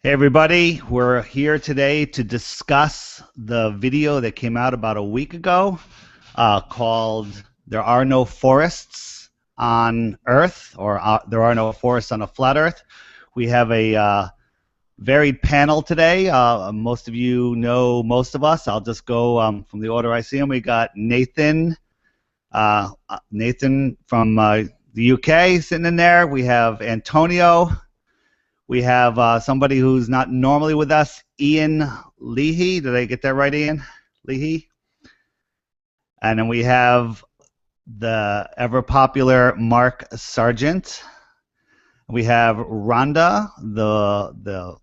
Hey everybody, we're here today to discuss the video that came out about a week ago called There Are No Forests on Earth, or There Are No Forests on a Flat Earth. We have a varied panel today. Most of you know most of us. I'll just go from the order I see them. We got Nathan from the UK sitting in there. We have Antonio. We have somebody who's not normally with us, Ian Leahy. Did I get that right, Ian? Leahy? And then we have the ever popular Mark Sargent. We have Rhonda, the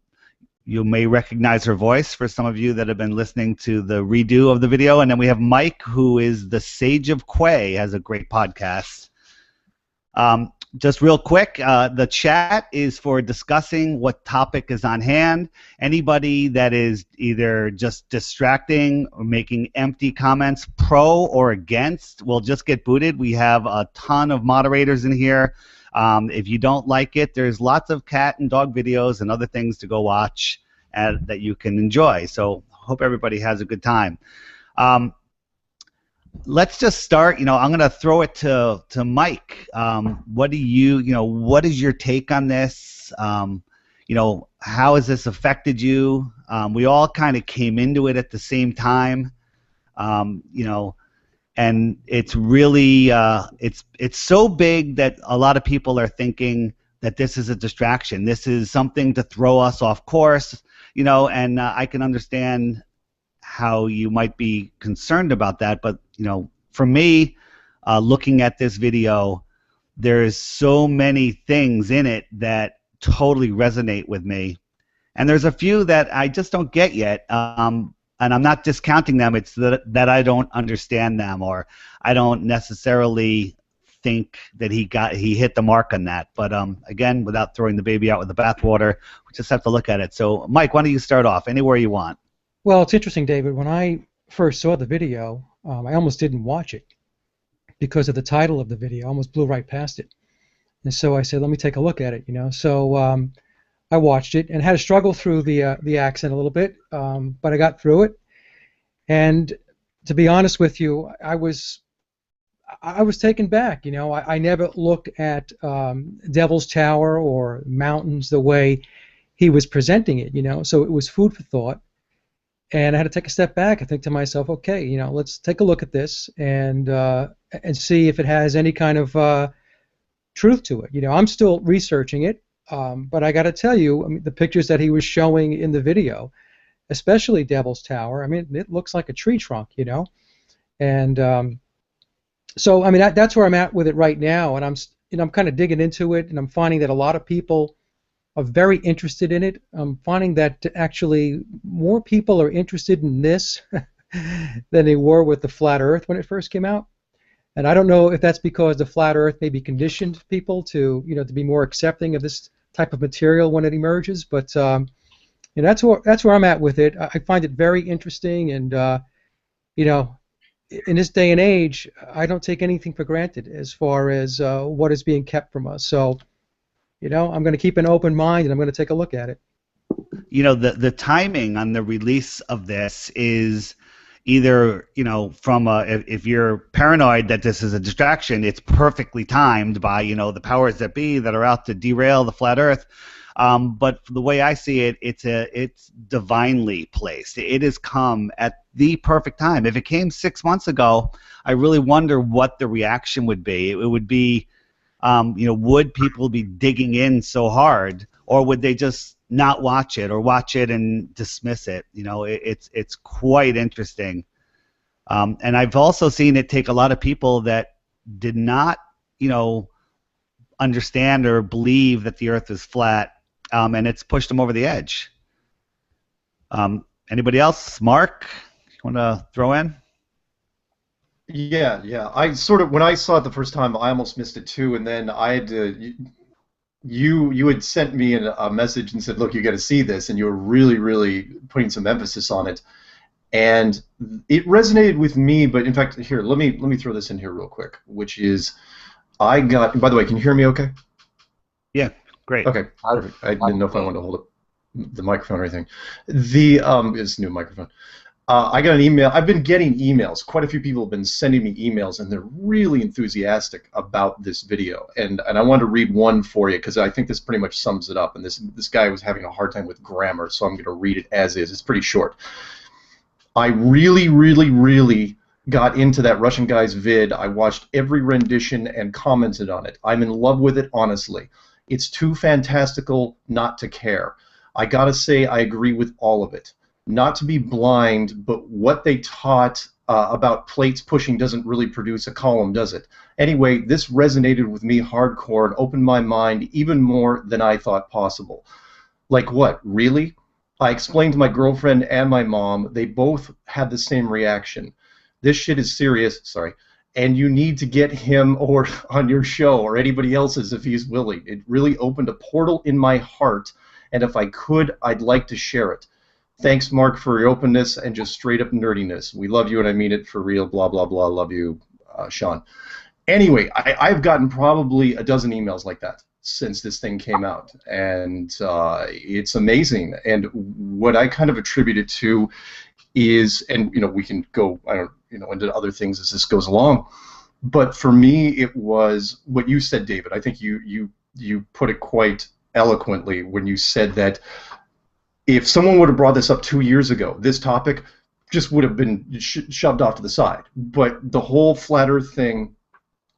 you may recognize her voice for some of you that have been listening to the redo of the video. And then we have Mike, who is the Sage of Quay, has a great podcast. Just real quick, the chat is for discussing what topic is on hand. Anybody that is either just distracting or making empty comments, pro or against, will just get booted. We have a ton of moderators in here. If you don't like it, there's lots of cat and dog videos and other things to go watch that you can enjoy. So hope everybody has a good time. Let's just start. I'm going to throw it to Mike. What is your take on this? How has this affected you? We all kind of came into it at the same time, and it's really it's so big that a lot of people are thinking that this is a distraction. This is something to throw us off course, and I can understand how you might be concerned about that, but for me, looking at this video, there's so many things in it that totally resonate with me, and there's a few that I just don't get yet, and I'm not discounting them. It's that I don't understand them, or I don't necessarily think that he hit the mark on that. But again, without throwing the baby out with the bathwater, we just have to look at it. So, Mike, why don't you start off anywhere you want? Well, it's interesting, David. When I first saw the video, I almost didn't watch it because of the title of the video. I almost blew right past it. And so I said, let me take a look at it, So I watched it and had to struggle through the accent a little bit, but I got through it. And to be honest with you, I was taken back. I never look at Devil's Tower or mountains the way he was presenting it, So it was food for thought. And I had to take a step back and think to myself, okay, let's take a look at this and see if it has any kind of truth to it. I'm still researching it, but I got to tell you, I mean, the pictures that he was showing in the video, especially Devil's Tower, I mean, it looks like a tree trunk, And so, I mean, that's where I'm at with it right now, and I'm kind of digging into it, and I'm finding that a lot of people are very interested in it. I'm finding that actually more people are interested in this than they were with the flat Earth when it first came out. And I don't know if that's because the flat Earth maybe conditioned people to, to be more accepting of this type of material when it emerges. But that's where I'm at with it. I find it very interesting, and in this day and age, I don't take anything for granted as far as what is being kept from us. So, I'm going to keep an open mind, and I'm going to take a look at it. The timing on the release of this is either, from if you're paranoid that this is a distraction, it's perfectly timed by, the powers that be that are out to derail the flat Earth. But the way I see it, it's divinely placed. It has come at the perfect time. If it came 6 months ago, I really wonder what the reaction would be. It would be, would people be digging in so hard, or would they just not watch it, or watch it and dismiss it? It's quite interesting. And I've also seen it take a lot of people that did not, understand or believe that the Earth is flat, and it's pushed them over the edge. Anybody else? Mark, you want to throw in? Yeah. When I saw it the first time, I almost missed it too, and then I had to. You had sent me a message and said, "Look, you got to see this," and you were really putting some emphasis on it, and it resonated with me. But in fact, here, let me throw this in here real quick, which is, I got. By the way, can you hear me? Okay. Yeah, great. Okay, perfect. I didn't know if I wanted to hold it. the microphone or anything. It's a new microphone. I got an email. I've been getting emails. Quite a few people have been sending me emails, and they're really enthusiastic about this video. And I want to read one for you because I think this pretty much sums it up. And this guy was having a hard time with grammar, so I'm going to read it as is. It's pretty short. I really, really, really got into that Russian guy's vid. I watched every rendition and commented on it. I'm in love with it, honestly. It's too fantastical not to care. I gotta say, I agree with all of it. Not to be blind, but what they taught about plates pushing doesn't really produce a column, does it? Anyway, this resonated with me hardcore and opened my mind even more than I thought possible. Like what? Really? I explained to my girlfriend and my mom. They both had the same reaction. This shit is serious. Sorry. And you need to get him or on your show or anybody else's if he's willing. It really opened a portal in my heart, and if I could, I'd like to share it. Thanks, Mark, for your openness and just straight-up nerdiness. We love you, and I mean it for real, blah, blah, blah. Love you, Sean. Anyway, I've gotten probably a dozen emails like that since this thing came out, and it's amazing. And what I kind of attribute it to is, and we can go, into other things as this goes along, but for me, it was what you said, David. I think you put it quite eloquently when you said that if someone would have brought this up 2 years ago, this topic just would have been shoved off to the side. But the whole flat Earth thing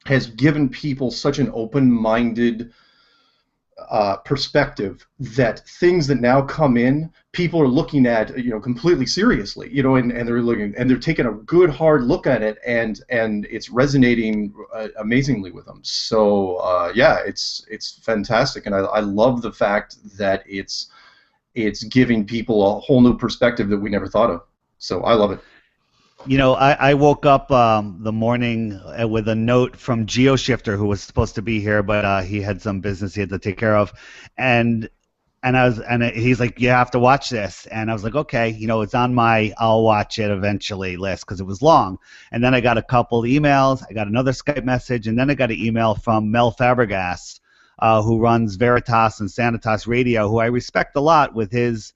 has given people such an open-minded perspective that things that now come in, people are looking at completely seriously, and they're looking and they're taking a good hard look at it, and it's resonating amazingly with them. So yeah, it's fantastic, and I love the fact that it's giving people a whole new perspective that we never thought of. So I love it. I woke up the morning with a note from GeoShifter, who was supposed to be here, but he had some business he had to take care of, and he's like, you have to watch this, and I was like, okay, it's on my I'll watch it eventually list because it was long, and then I got a couple emails, I got another Skype message, and then I got an email from Mel Fabregas, who runs Veritas and Sanitas Radio, who I respect a lot with his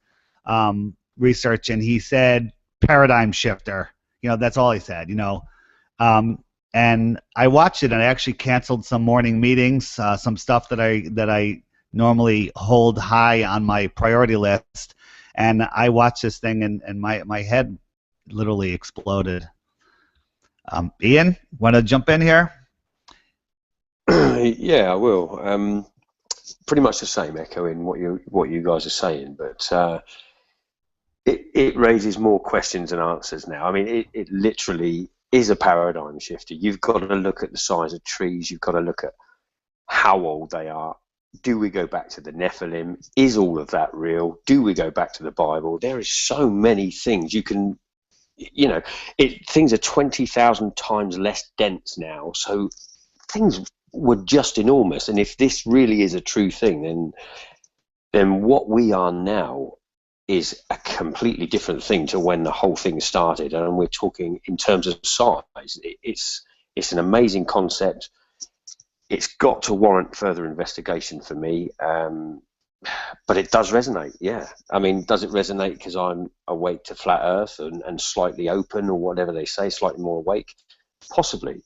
research, and he said paradigm shifter. That's all he said, and I watched it, and I actually canceled some morning meetings, some stuff that I normally hold high on my priority list, and I watched this thing, and my head literally exploded. Ian, want to jump in here? Yeah, I will. Pretty much the same, echoing what you guys are saying, but it raises more questions than answers now. I mean, it literally is a paradigm shifter. You've got to look at the size of trees. You've got to look at how old they are. Do we go back to the Nephilim? Is all of that real? Do we go back to the Bible? There is so many things you can, things are 20,000 times less dense now. So things were just enormous. And if this really is a true thing, then what we are now is a completely different thing to when the whole thing started. And we're talking in terms of size. It's an amazing concept. It's got to warrant further investigation for me, but it does resonate, yeah. I mean, does it resonate because I'm awake to flat Earth and slightly open, or whatever they say, slightly more awake? Possibly,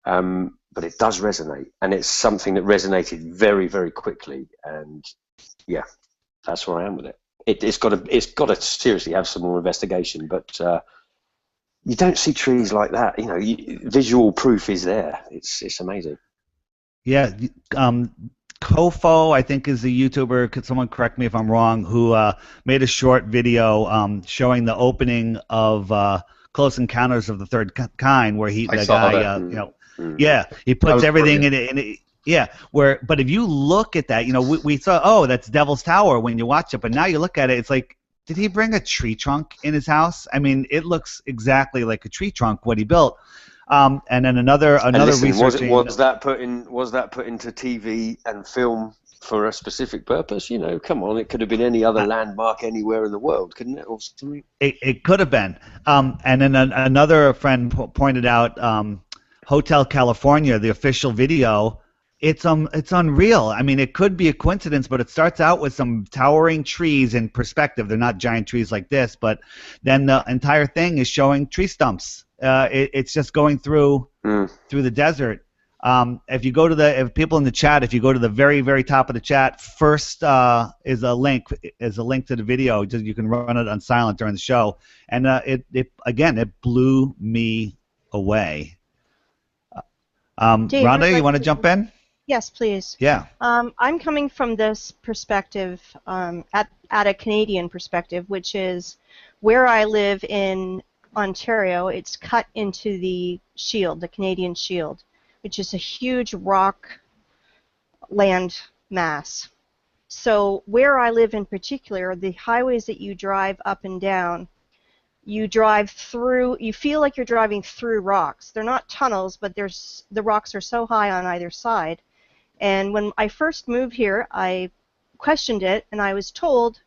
but it does resonate, and it's something that resonated very, very quickly, and yeah, that's where I am with it. It's got to seriously have some more investigation, but you don't see trees like that. Visual proof is there. It's amazing. Yeah, Kofo, I think, is the YouTuber. Could someone correct me if I'm wrong? Who made a short video showing the opening of Close Encounters of the Third Kind, where he he puts everything in it. Yeah, but if you look at that, we thought, that's Devil's Tower when you watch it, but now you look at it, it's like, did he bring a tree trunk in his house? I mean, it looks exactly like a tree trunk what he built. And then another research. Was that put into TV and film for a specific purpose? Come on, it could have been any other landmark anywhere in the world, couldn't it? Or something? It could have been. And then another friend pointed out Hotel California, the official video It's unreal. I mean, it could be a coincidence, but it starts out with some towering trees in perspective. They're not giant trees like this, but then the entire thing is showing tree stumps. It's just going through the desert. If you go to if people in the chat, if you go to the very, very top of the chat, first is a link to the video. You can run it on silent during the show, and it blew me away. Dave, Rhonda, you want to jump in? Yes, please. Yeah. I'm coming from this perspective, at a Canadian perspective, which is where I live in Ontario. It's cut into the Shield, the Canadian Shield, which is a huge rock land mass. So where I live in particular, the highways that you drive up and down, you drive through, you feel like you're driving through rocks. They're not tunnels, but the rocks are so high on either side. And when I first moved here, I questioned it, and I was told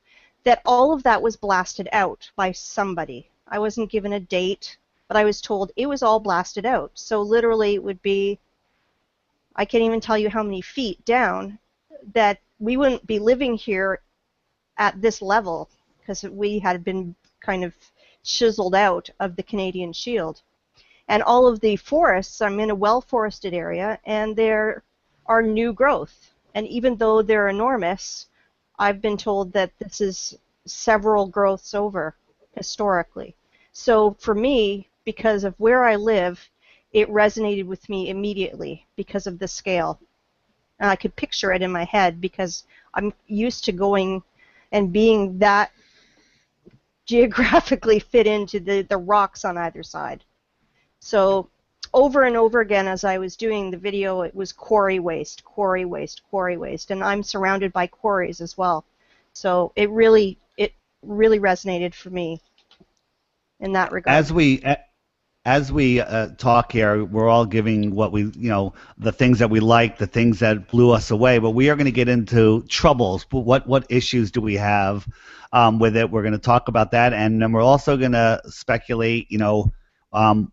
that all of that was blasted out by somebody. I wasn't given a date, but I was told it was all blasted out. So literally it would be, I can't even tell you how many feet down, that we wouldn't be living here at this level because we had been kind of chiseled out of the Canadian Shield. And all of the forests, I'm in a well-forested area, and there are new growth. And even though they're enormous, I've been told that this is several growths over historically. So for me, because of where I live, it resonated with me immediately because of the scale. And I could picture it in my head because I'm used to going and being that geographically fit into the rocks on either side. So over and over again, as I was doing the video, it was quarry waste, quarry waste, quarry waste, and I'm surrounded by quarries as well. So it really resonated for me in that regard. As we talk here, we're all giving what we, the things that we like, the things that blew us away. But we are going to get into troubles. What issues do we have with it? We're going to talk about that, and then we're also going to speculate,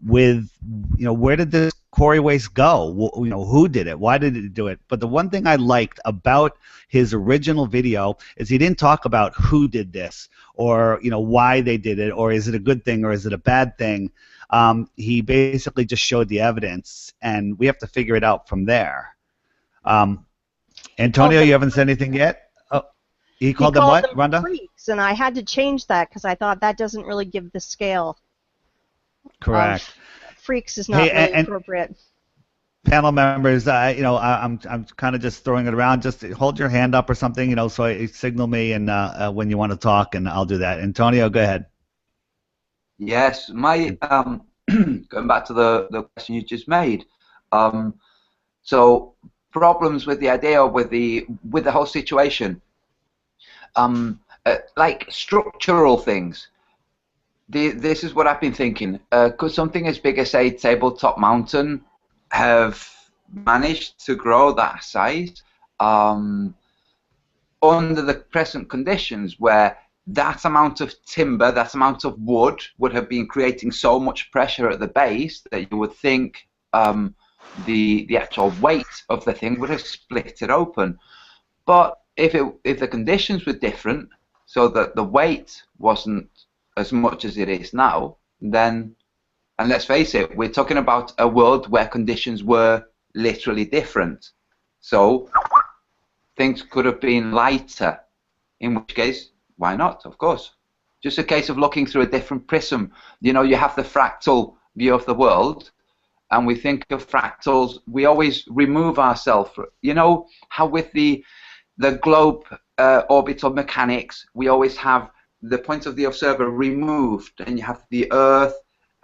with, where did this quarry waste go? Who did it? Why did it do it? But the one thing I liked about his original video is he didn't talk about who did this or, why they did it, or is it a good thing or is it a bad thing. He basically just showed the evidence, and we have to figure it out from there. Antonio, you haven't said anything yet? Oh, he called them what, Rhonda? Freaks, and I had to change that because I thought that doesn't really give the scale. Correct. Freaks is not really appropriate. Panel members, I'm kind of just throwing it around. Just hold your hand up or something, so you signal me and when you want to talk, and I'll do that. Antonio, go ahead. Yes, going back to the question you just made. So problems with the idea, with the whole situation, like structural things. This is what I've been thinking. Could something as big as, say, Tabletop Mountain have managed to grow that size under the present conditions where that amount of timber, that amount of wood would have been creating so much pressure at the base that you would think the actual weight of the thing would have split it open. But if the conditions were different, so that the weight wasn't as much as it is now, then, and let's face it, we're talking about a world where conditions were literally different. So things could have been lighter, in which case, why not? Of course. Just a case of looking through a different prism. You have the fractal view of the world, and we think of fractals, we always remove ourselves. How with the globe orbital mechanics, we always have the point of the observer removed, and you have the Earth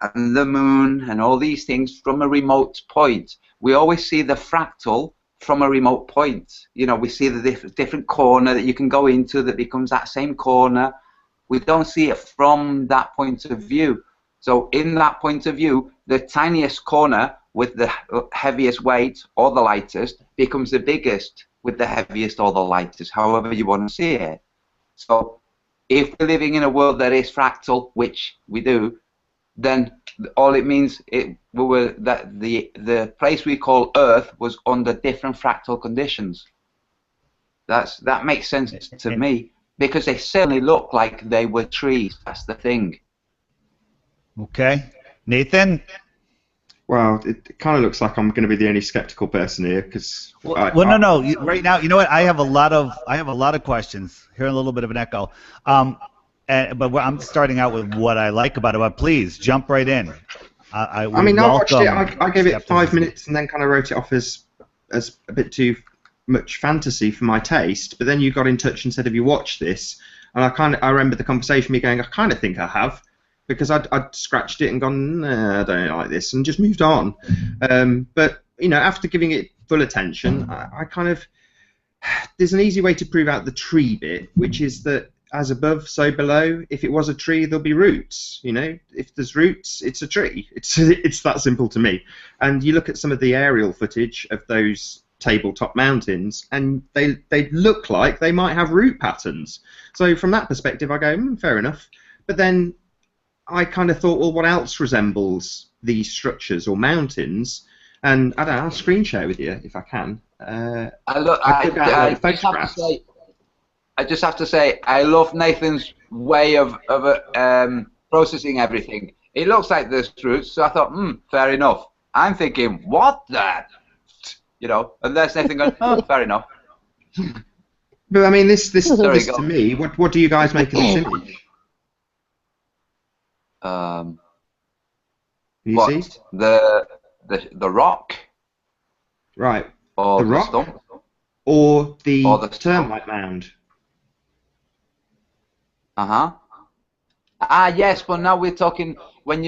and the Moon and all these things from a remote point. We always see the fractal from a remote point. We see the different corner that you can go into that becomes that same corner. We don't see it from that point of view. So in that point of view, the tiniest corner with the heaviest weight or the lightest becomes the biggest with the heaviest or the lightest, however you want to see it. So if we're living in a world that is fractal, which we do, then all it means that the place we call Earth was under different fractal conditions. That makes sense to me, because they certainly look like they were trees. That's the thing. Okay, Nathan. Well, it kind of looks like I'm going to be the only skeptical person here, because No. Right now, you know what? I have a lot of questions. Hearing a little bit of an echo. But I'm starting out with what I like about it. But please jump right in. I watched it. I gave it 5 minutes and then kind of wrote it off as a bit too much fantasy for my taste. But then you got in touch and said, "Have you watched this?" And I remember the conversation, me going, "I kind of think I have," because I'd scratched it and gone, "Nah, I don't like this," and just moved on. But after giving it full attention, I kind of there's an easy way to prove out the tree bit, which is that as above, so below. If it was a tree, there'll be roots. If there's roots, it's a tree. It's that simple to me. And you look at some of the aerial footage of those tabletop mountains, and they look like they might have root patterns. So from that perspective, I go, fair enough. But then I kind of thought, well, what else resembles these structures or mountains? And I don't know, I'll screen share with you if I can. I just have to say, I love Nathan's way of processing everything. It looks like there's roots, so I thought, fair enough. I'm thinking, what the? And there's Nathan going, oh, fair enough. But I mean, this to me, what do you guys make of this image? You see? The rock? Right. Or the rock? Stump? Or the termite mound? Yes, but now we're talking when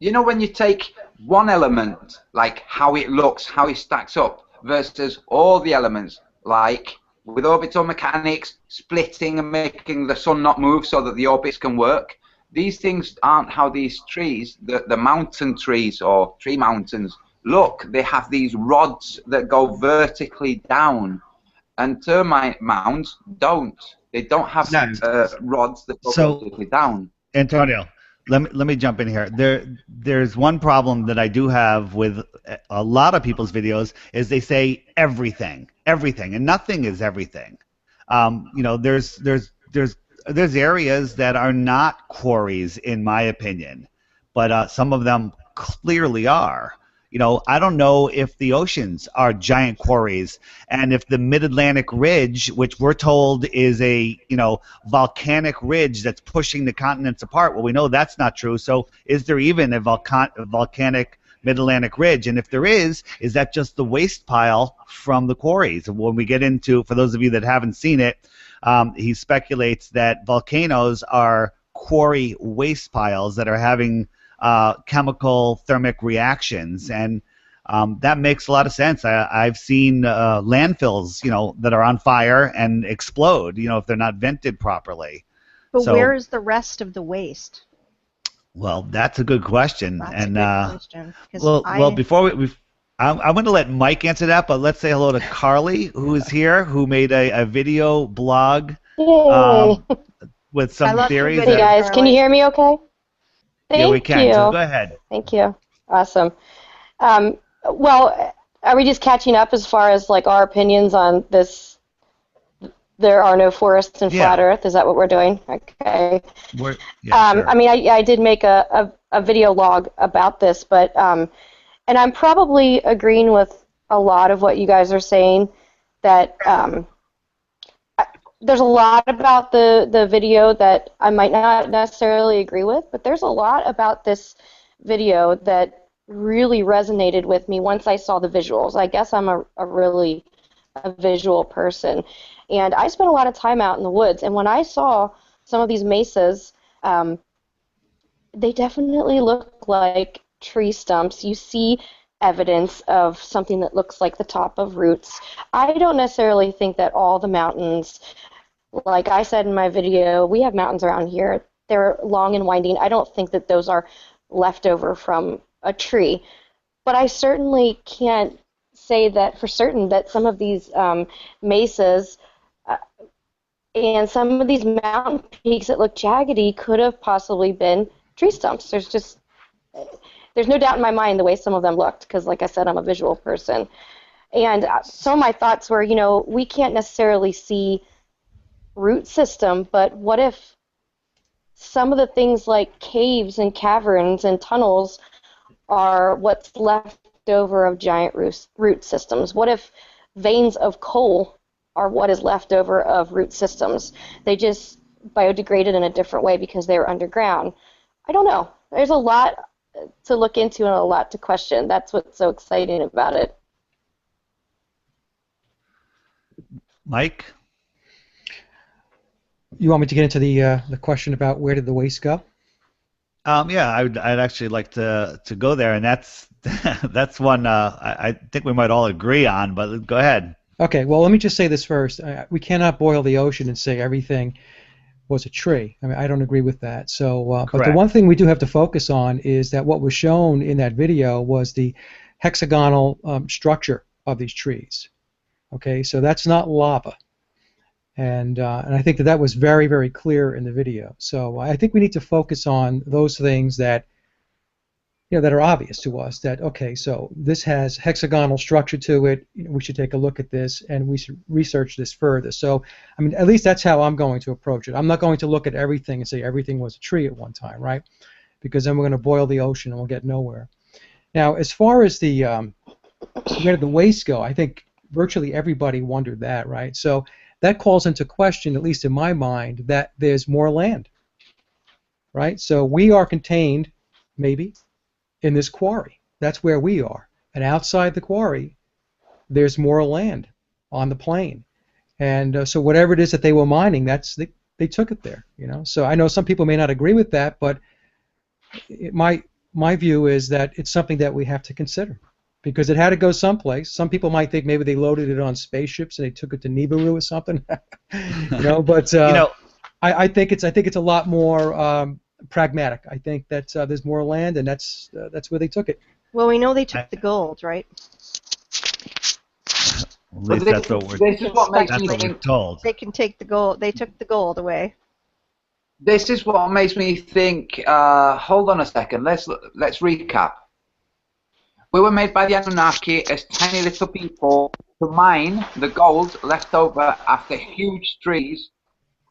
when you take one element, like how it looks, how it stacks up, versus all the elements, like with orbital mechanics, splitting and making the sun not move so that the orbits can work. These things aren't how these trees, the mountain trees or tree mountains, look. They have these rods that go vertically down, and termite mounds don't. They don't have rods that go vertically down. Antonio, let me jump in here. There's one problem that I do have with a lot of people's videos is they say everything, and nothing is everything. There's areas that are not quarries, in my opinion, but some of them clearly are. I don't know if the oceans are giant quarries, and if the Mid-Atlantic Ridge, which we're told is a volcanic ridge that's pushing the continents apart, well, we know that's not true. So is there even a volcanic Mid-Atlantic Ridge? And if there is that just the waste pile from the quarries? And when we get into, for those of you that haven't seen it, he speculates that volcanoes are quarry waste piles that are having chemical thermic reactions, and that makes a lot of sense. I've seen landfills, that are on fire and explode, if they're not vented properly. But where is the rest of the waste? Well, that's a good question. That's a good question. Well, before I'm going to let Mike answer that, but let's say hello to Carly, who is here, who made a video blog with some theories. Hey guys, can you hear me okay? Yeah, we can. So go ahead. Thank you. Awesome. Well, are we just catching up as far as like our opinions on this? There are no forests in flat Earth. Is that what we're doing? Okay. Sure. I mean, I did make a video log about this, but and I'm probably agreeing with a lot of what you guys are saying. That there's a lot about the video that I might not necessarily agree with, but there's a lot about this video that really resonated with me once I saw the visuals. I guess I'm a visual person, and I spent a lot of time out in the woods, and when I saw some of these mesas, they definitely look like tree stumps. You see evidence of something that looks like the top of roots. I don't necessarily think that all the mountains, like I said in my video, we have mountains around here. They're long and winding. I don't think that those are left over from a tree. But I certainly can't say that for certain that some of these mesas and some of these mountain peaks that look jaggedy could have possibly been tree stumps. There's no doubt in my mind the way some of them looked, because like I said, I'm a visual person. And some of my thoughts were, we can't necessarily see root system, but what if some of the things like caves and caverns and tunnels are what's left over of giant root systems? What if veins of coal are what is left over of root systems? They just biodegraded in a different way because they were underground. I don't know. There's a lot to look into and a lot to question. That's what's so exciting about it. Mike? You want me to get into the question about where did the waste go? Yeah, I'd actually like to go there, and that's that's one I think we might all agree on. But go ahead. Okay. Well, let me just say this first. We cannot boil the ocean and say everything was a tree. I mean, I don't agree with that. So, but the one thing we do have to focus on is that what was shown in that video was the hexagonal structure of these trees. Okay, so that's not lava, and I think that was very, very clear in the video. So I think we need to focus on those things that that are obvious to us. That okay, so this has hexagonal structure to it. We should take a look at this, and we should research this further. So I mean, at least that's how I'm going to approach it. I'm not going to look at everything and say everything was a tree at one time, right? Because then we're going to boil the ocean and we'll get nowhere. Now, as far as the where did the waste go, I think virtually everybody wondered that, right? So that calls into question, at least in my mind, that there's more land, right? So we are contained, maybe, in this quarry. That's where we are. And outside the quarry, there's more land on the plain. And so whatever it is that they were mining, they took it there, So I know some people may not agree with that, but my view is that it's something that we have to consider, because it had to go someplace. Some people might think maybe they loaded it on spaceships and they took it to Nibiru or something, But I think it's a lot more pragmatic. I think that there's more land, and that's where they took it. Well, we know they took the gold, right? At least that's what we're told. They can take the gold. They took the gold away. This is what makes me think. Hold on a second. Let's recap. We were made by the Anunnaki as tiny little people to mine the gold left over after huge trees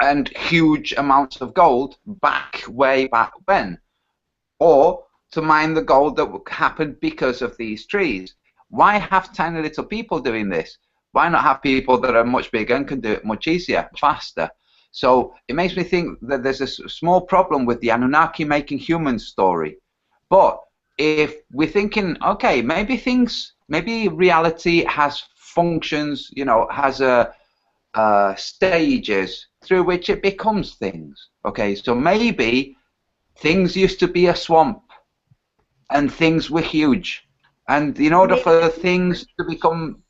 and huge amounts of gold way back when, or to mine the gold that happened because of these trees. Why have tiny little people doing this? Why not have people that are much bigger and can do it much easier, faster? So it makes me think that there's a small problem with the Anunnaki making humans story. But if we're thinking, okay, maybe reality has functions, has stages through which it becomes things. Okay, so maybe things used to be a swamp and things were huge. And in order for things to become,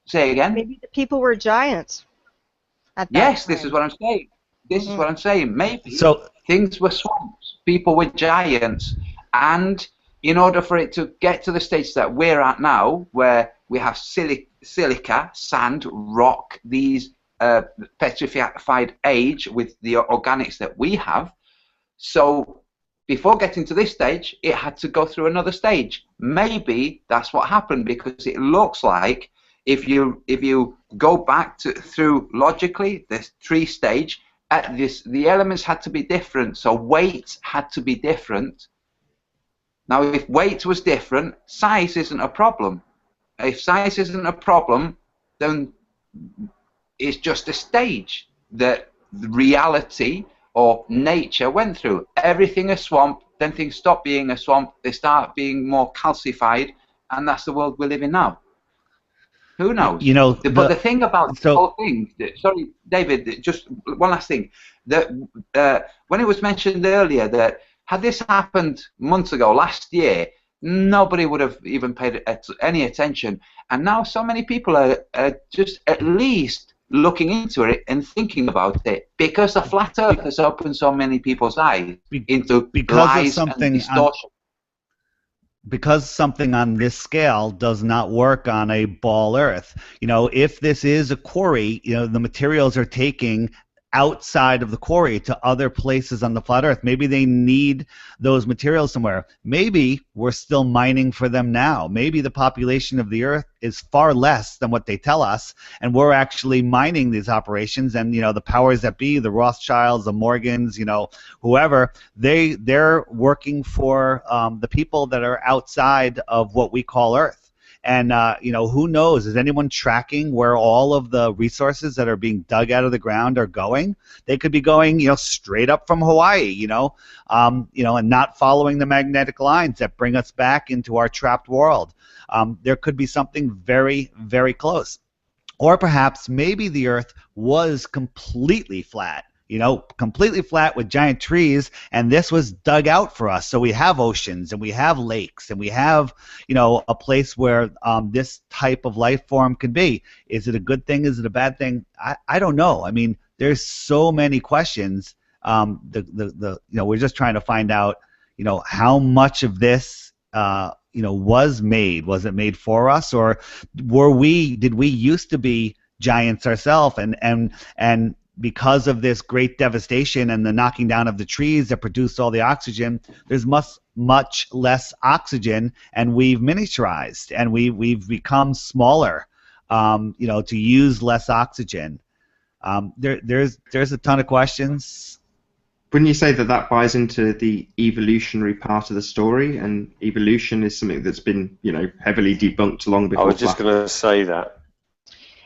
say again? Maybe the people were giants. Yes, this is what I'm saying. This is what I'm saying. Maybe things were swamps, people were giants, and in order for it to get to the stage that we're at now, where we have silica, sand, rock, these petrified age with the organics that we have, so before getting to this stage, it had to go through another stage. Maybe that's what happened, because it looks like if you go back through logically this tree stage, the elements had to be different, so weight had to be different. Now, if weight was different, size isn't a problem. If size isn't a problem, then it's just a stage that reality or nature went through. Everything a swamp, then things stop being a swamp, they start being more calcified, and that's the world we live in now. Who knows? But the thing about the whole thing, sorry, David, just one last thing. That when it was mentioned earlier that had this happened months ago, last year, nobody would have even paid any attention. And now so many people are just at least looking into it and thinking about it, because the flat earth has opened so many people's eyes into lies and distortion. Because something on this scale does not work on a ball earth. If this is a quarry, the materials are taking outside of the quarry to other places on the flat Earth. Maybe they need those materials somewhere. Maybe we're still mining for them now. Maybe the population of the Earth is far less than what they tell us, and we're actually mining these operations. And the powers that be, the Rothschilds, the Morgans, whoever, they're working for the people that are outside of what we call Earth. And, who knows? Is anyone tracking where all of the resources that are being dug out of the ground are going? They could be going, straight up from Hawaii, and not following the magnetic lines that bring us back into our trapped world. There could be something very, very close. Or perhaps maybe the Earth was completely flat. Completely flat with giant trees, and this was dug out for us. So we have oceans, and we have lakes, and we have, a place where this type of life form can be. Is it a good thing? Is it a bad thing? I don't know. I mean, there's so many questions. We're just trying to find out, how much of this, was made. Was it made for us, or did we used to be giants ourselves, and because of this great devastation and the knocking down of the trees that produce all the oxygen, there's much less oxygen, and we've miniaturized, and we've become smaller, to use less oxygen. There's a ton of questions. Wouldn't you say that buys into the evolutionary part of the story, and evolution is something that's been, heavily debunked long before? I was just going to say that.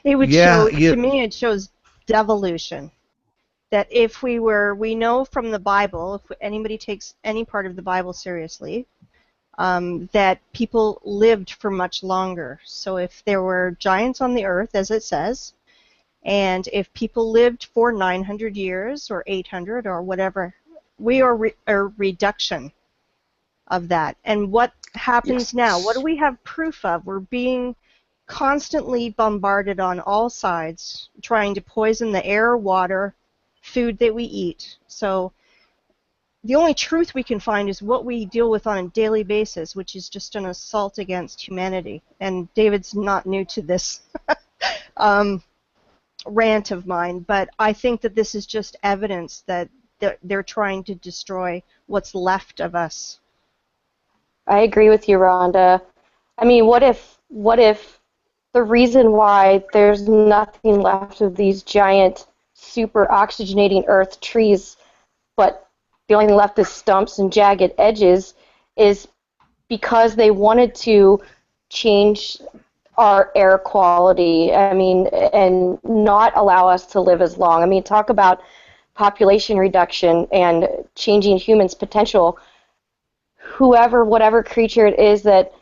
It would show, to me, it shows devolution. That if we know from the Bible, if anybody takes any part of the Bible seriously, that people lived for much longer. So if there were giants on the earth, as it says, and if people lived for 900 years or 800 or whatever, we are a reduction of that. And what happens now? What do we have proof of? We're being constantly bombarded on all sides, trying to poison the air, water, food that we eat. So the only truth we can find is what we deal with on a daily basis, which is just an assault against humanity. And David's not new to this rant of mine, but I think that this is just evidence that they're trying to destroy what's left of us. I agree with you, Rhonda. I mean, what if the reason why there's nothing left of these giant super oxygenating earth trees, but the only thing left is stumps and jagged edges, is because they wanted to change our air quality, and not allow us to live as long. I mean, talk about population reduction and changing humans' potential. Whatever creature it is that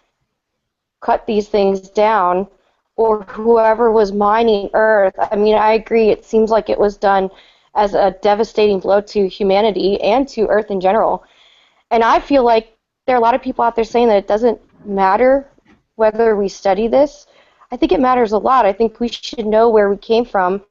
cut these things down, or whoever was mining Earth, I agree, it seems like it was done as a devastating blow to humanity and to Earth in general. And I feel like there are a lot of people out there saying that it doesn't matter whether we study this. I think it matters a lot. I think we should know where we came from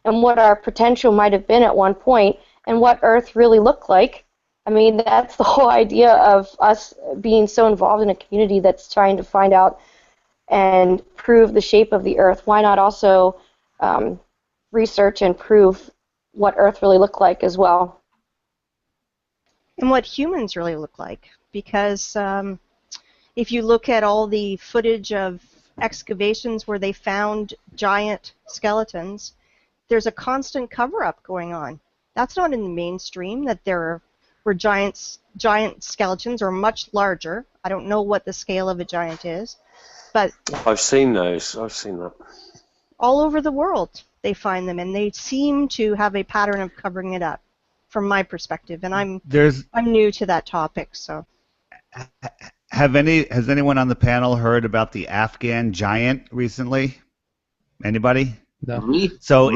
and what our potential might have been at one point and what Earth really looked like. That's the whole idea of us being so involved in a community that's trying to find out and prove the shape of the Earth. Why not also research and prove what Earth really looked like as well? And what humans really look like. Because if you look at all the footage of excavations where they found giant skeletons, there's a constant cover-up going on. That's not in the mainstream, that there were giant skeletons or much larger. I don't know what the scale of a giant is. But I've seen those. I've seen that. All over the world they find them, and they seem to have a pattern of covering it up, from my perspective. And I'm new to that topic, so. Has anyone on the panel heard about the Afghan giant recently? Anybody? No. So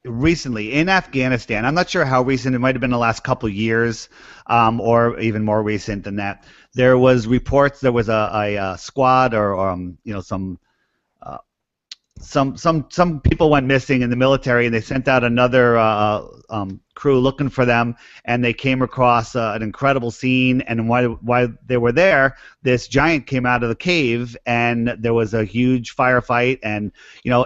recently in Afghanistan, I'm not sure how recent, it might have been the last couple years, or even more recent than that. There was reports there was a squad or some some people went missing in the military, and they sent out another crew looking for them, and they came across an incredible scene. And while they were there, this giant came out of the cave, and there was a huge firefight. And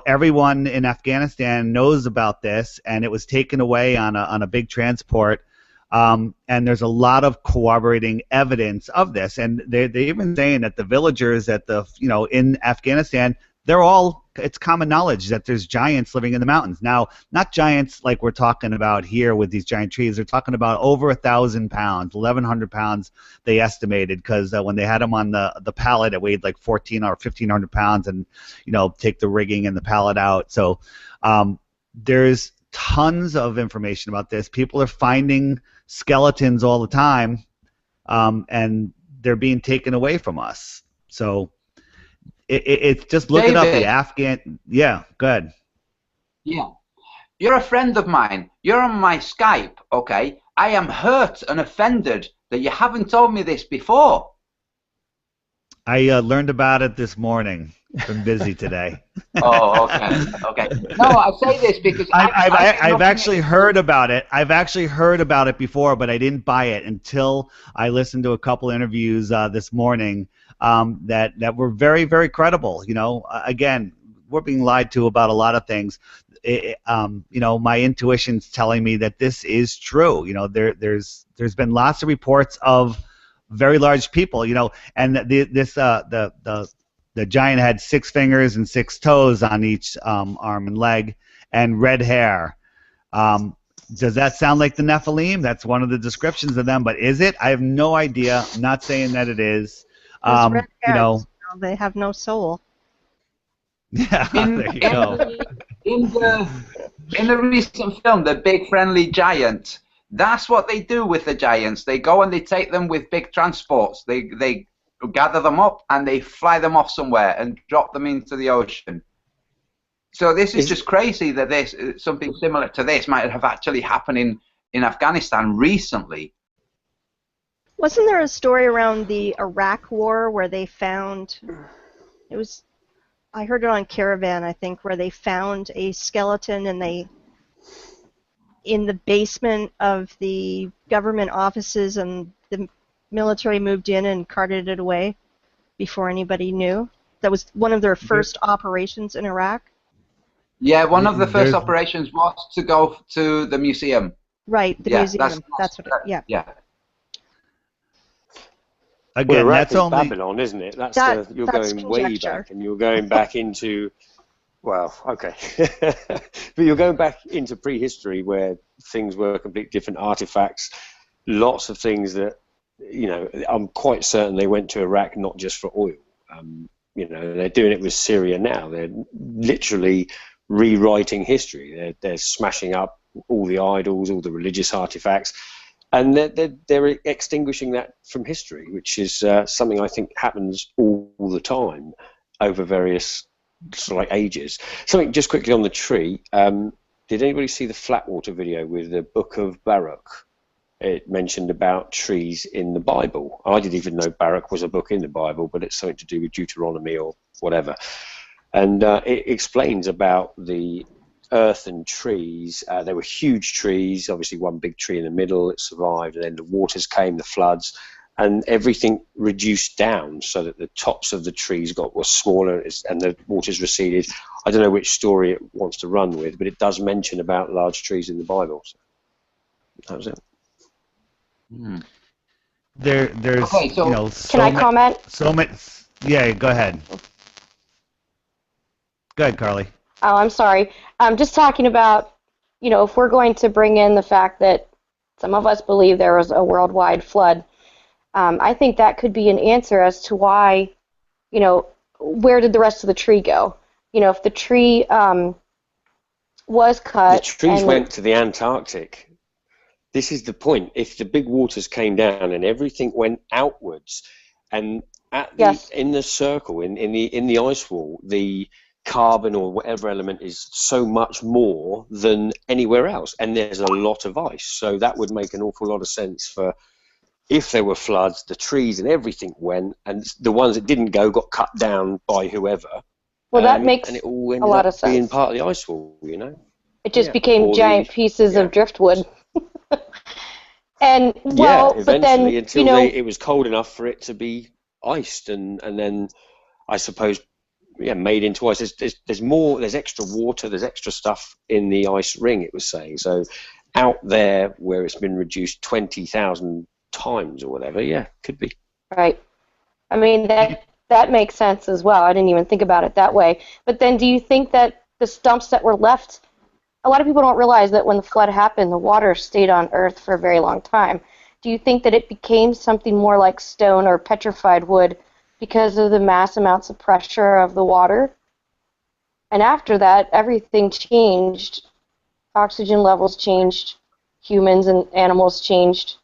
everyone in Afghanistan knows about this, and it was taken away on a big transport. And there's a lot of corroborating evidence of this, and they're even saying that the villagers in Afghanistan, it's common knowledge that there's giants living in the mountains. Now, not giants like we're talking about here with these giant trees. They're talking about over 1,000 pounds, 1,100 pounds they estimated, because when they had them on the pallet, it weighed like 1,400 or 1,500 pounds, and take the rigging and the pallet out. So there's tons of information about this. People are finding skeletons all the time, and they're being taken away from us. So it's just looking up the Afghan. Yeah, go ahead. Yeah, you're a friend of mine. You're on my Skype, okay? I am hurt and offended that you haven't told me this before. I learned about it this morning. Been busy today. Oh, okay. No, I say this because I've actually heard about it. I've actually heard about it before, but I didn't buy it until I listened to a couple interviews this morning that were very, very credible. Again, we're being lied to about a lot of things. My intuition's telling me that this is true. There's been lots of reports of very large people. And the giant had 6 fingers and 6 toes on each arm and leg, and red hair. Does that sound like the Nephilim? That's one of the descriptions of them, but is it? I have no idea. I'm not saying that it is. Red hairs, they have no soul. Yeah, there you go. In the recent film, The Big Friendly Giant, that's what they do with the giants. They go and they take them with big transports. They gather them up and they fly them off somewhere and drop them into the ocean. So this is just crazy that something similar to this might have actually happened in Afghanistan recently. Wasn't there a story around the Iraq War where they found, I heard it on Caravan, I think, where they found a skeleton and in the basement of the government offices, and the military moved in and carted it away before anybody knew? That was one of their first operations in Iraq? Yeah, one of the first operations was to go to the museum. Right, the museum. That's what yeah. Again, well, that's only Babylon, isn't it? You're that's going way conjecture. back, and you're going back into, well, okay, but you're going back into prehistory where things were completely different, artifacts, lots of things that, I'm quite certain they went to Iraq not just for oil. They're doing it with Syria now. They're literally rewriting history. They're smashing up all the idols, all the religious artifacts. And they're extinguishing that from history, which is something I think happens all the time over various ages. Something just quickly on the tree. Did anybody see the Flatwater video with the Book of Baruch? It mentioned about trees in the Bible. I didn't even know Baruch was a book in the Bible, but it's something to do with Deuteronomy or whatever. And it explains about the earth and trees. There were huge trees, obviously one big tree in the middle, it survived, and then the waters came, the floods, and everything reduced down so that the tops of the trees were smaller and the waters receded. I don't know which story it wants to run with, but it does mention about large trees in the Bible. So that was it. There's okay, so, can I comment? Yeah, go ahead. Go ahead, Carly. Oh, I'm sorry. I'm just talking about, if we're going to bring in the fact that some of us believe there was a worldwide flood, I think that could be an answer as to why, where did the rest of the tree go? If the tree was cut. The trees went to the Antarctic. This is the point. If the big waters came down and everything went outwards, and in the circle, in the ice wall, the carbon or whatever element is so much more than anywhere else, and there's a lot of ice, so that would make an awful lot of sense for if there were floods, the trees and everything went, and the ones that didn't go got cut down by whoever, Well, that makes and it all a ended lot up of being sense. part of the ice wall, you know. It just Yeah. became Or giant pieces of driftwood. And yeah, well, but then eventually until it was cold enough for it to be iced, and then I suppose made into ice. There's extra water, there's extra stuff in the ice ring. It was saying so out there where it's been reduced 20,000 times or whatever. Yeah, could be. right. I mean that makes sense as well. I didn't even think about it that way. But then, do you think that the stumps that were left? A lot of people don't realize that when the flood happened, the water stayed on Earth for a very long time. Do you think that it became something more like stone or petrified wood because of the mass amounts of pressure of the water? And after that, everything changed. Oxygen levels changed. Humans and animals changed.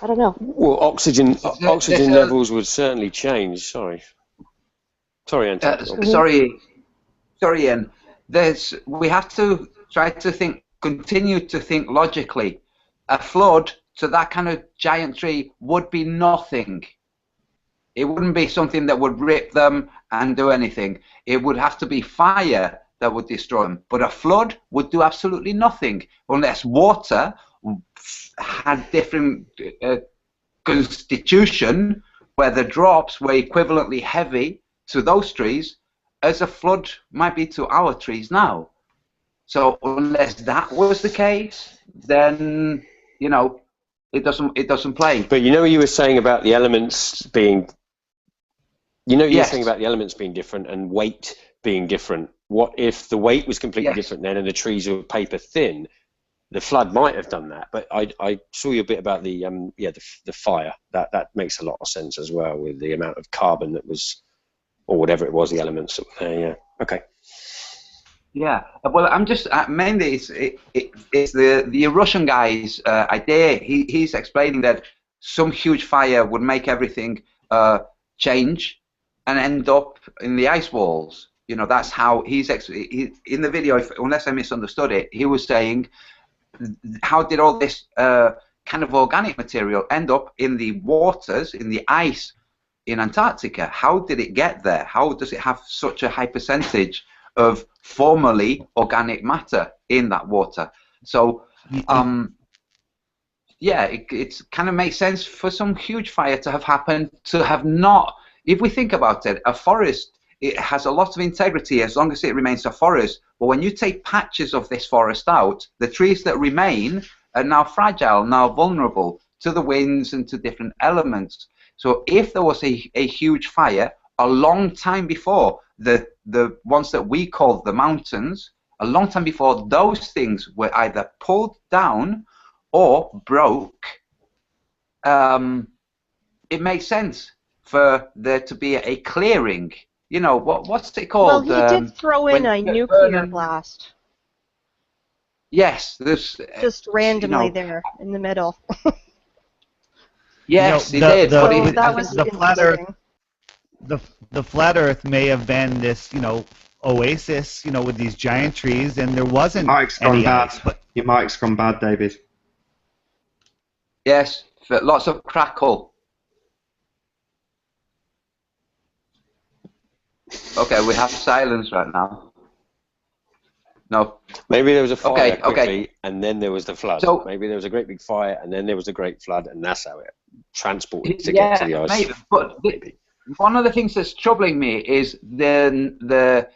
I don't know. Well, oxygen levels would certainly change. Sorry, Anthony. Sorry, Ian. We have to try to continue to think logically. A flood to that kind of giant tree would be nothing. It wouldn't be something that would rip them and do anything. It would have to be fire that would destroy them. But a flood would do absolutely nothing unless water had different constitution where the drops were equivalently heavy to those trees as a flood might be to our trees now. So unless that was the case, then it doesn't play. But you were saying about the elements being Yes. saying about the elements being different and weight being different. What if the weight was completely different then and the trees were paper thin? The flood might have done that, but I saw you a bit about the fire. That makes a lot of sense as well with the amount of carbon that was, or whatever it was, the elements that were there. Yeah. Okay. Yeah. Well, I'm just mainly it's the Russian guy's idea. He's explaining that some huge fire would make everything change and end up in the ice walls. That's how he in the video. Unless I misunderstood it, he was saying, how did all this kind of organic material end up in the waters, in the ice in Antarctica? How did it get there? How does it have such a high percentage of formerly organic matter in that water? So, it kind of makes sense for some huge fire to have happened, to have not. If we think about it, a forest, it has a lot of integrity as long as it remains a forest. But when you take patches of this forest out, the trees that remain are now fragile, now vulnerable to the winds and to different elements. So if there was a huge fire a long time before the ones that we call the mountains, a long time before those things were either pulled down or broke, it makes sense for there to be a clearing. What's it called? Well, he did throw in a nuclear blast. Yes, there's just randomly there in the middle. Yes, he did. That was the flat Earth. The flat Earth may have been this, oasis, with these giant trees, and there wasn't any ice. But your mic's gone bad, David. Yes, lots of crackle. Okay, we have silence right now. No. Maybe there was a fire quickly, and then there was the flood. So, maybe there was a great big fire, and then there was a great flood, and that's how it transported to get to the ice. Maybe. But one of the things that's troubling me is the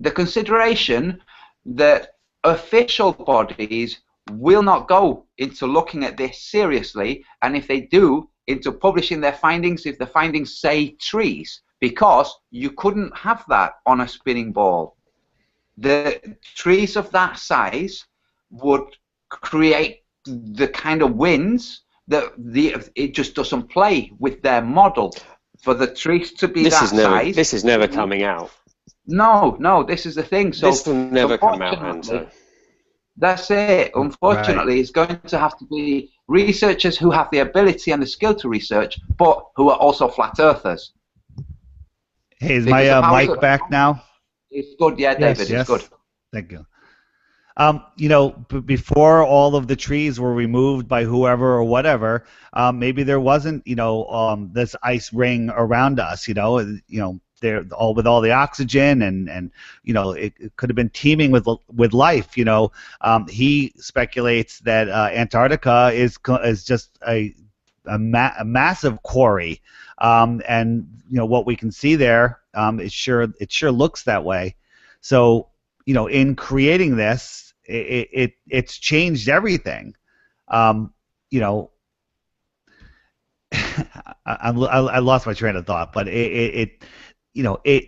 consideration that official bodies will not go into looking at this seriously, and if they do, into publishing their findings if the findings say trees, because you couldn't have that on a spinning ball. The trees of that size would create the kind of winds that it just doesn't play with their model. For the trees to be size, this is never coming out. No, this is the thing. So this will never come out, Anto. That's it. Unfortunately, It's going to have to be researchers who have the ability and the skill to research, but who are also flat earthers. Hey, is my mic back now? It's good, yeah, David. Yes. It's good. Thank you. Before all of the trees were removed by whoever or whatever, maybe there wasn't, this ice ring around us. they're all with all the oxygen, and you know, it could have been teeming with life. You know, he speculates that Antarctica is just a massive quarry, and you know what we can see there, it sure looks that way. So you know, in creating this, it's changed everything. You know, I lost my train of thought, but you know, the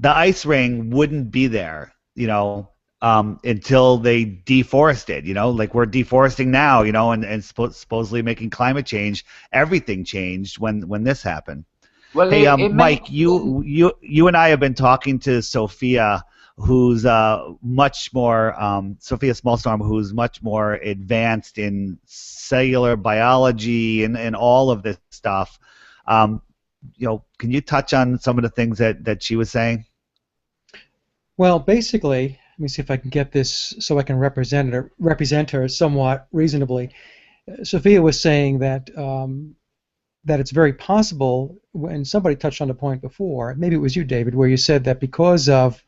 ice ring wouldn't be there, you know, until they deforested, you know, like we're deforesting now, you know, and supposedly making climate change. Everything changed when this happened. Well, Hey, it Mike, makes you and I have been talking to Sophia, who's much more Sophia Smallstorm, who's much more advanced in cellular biology and all of this stuff. You know, can you touch on some of the things that she was saying? Well, basically, let me see if I can get this so I can represent her somewhat reasonably. Sophia was saying that that it's very possible, and somebody touched on the point before, maybe it was you, David, where you said that because of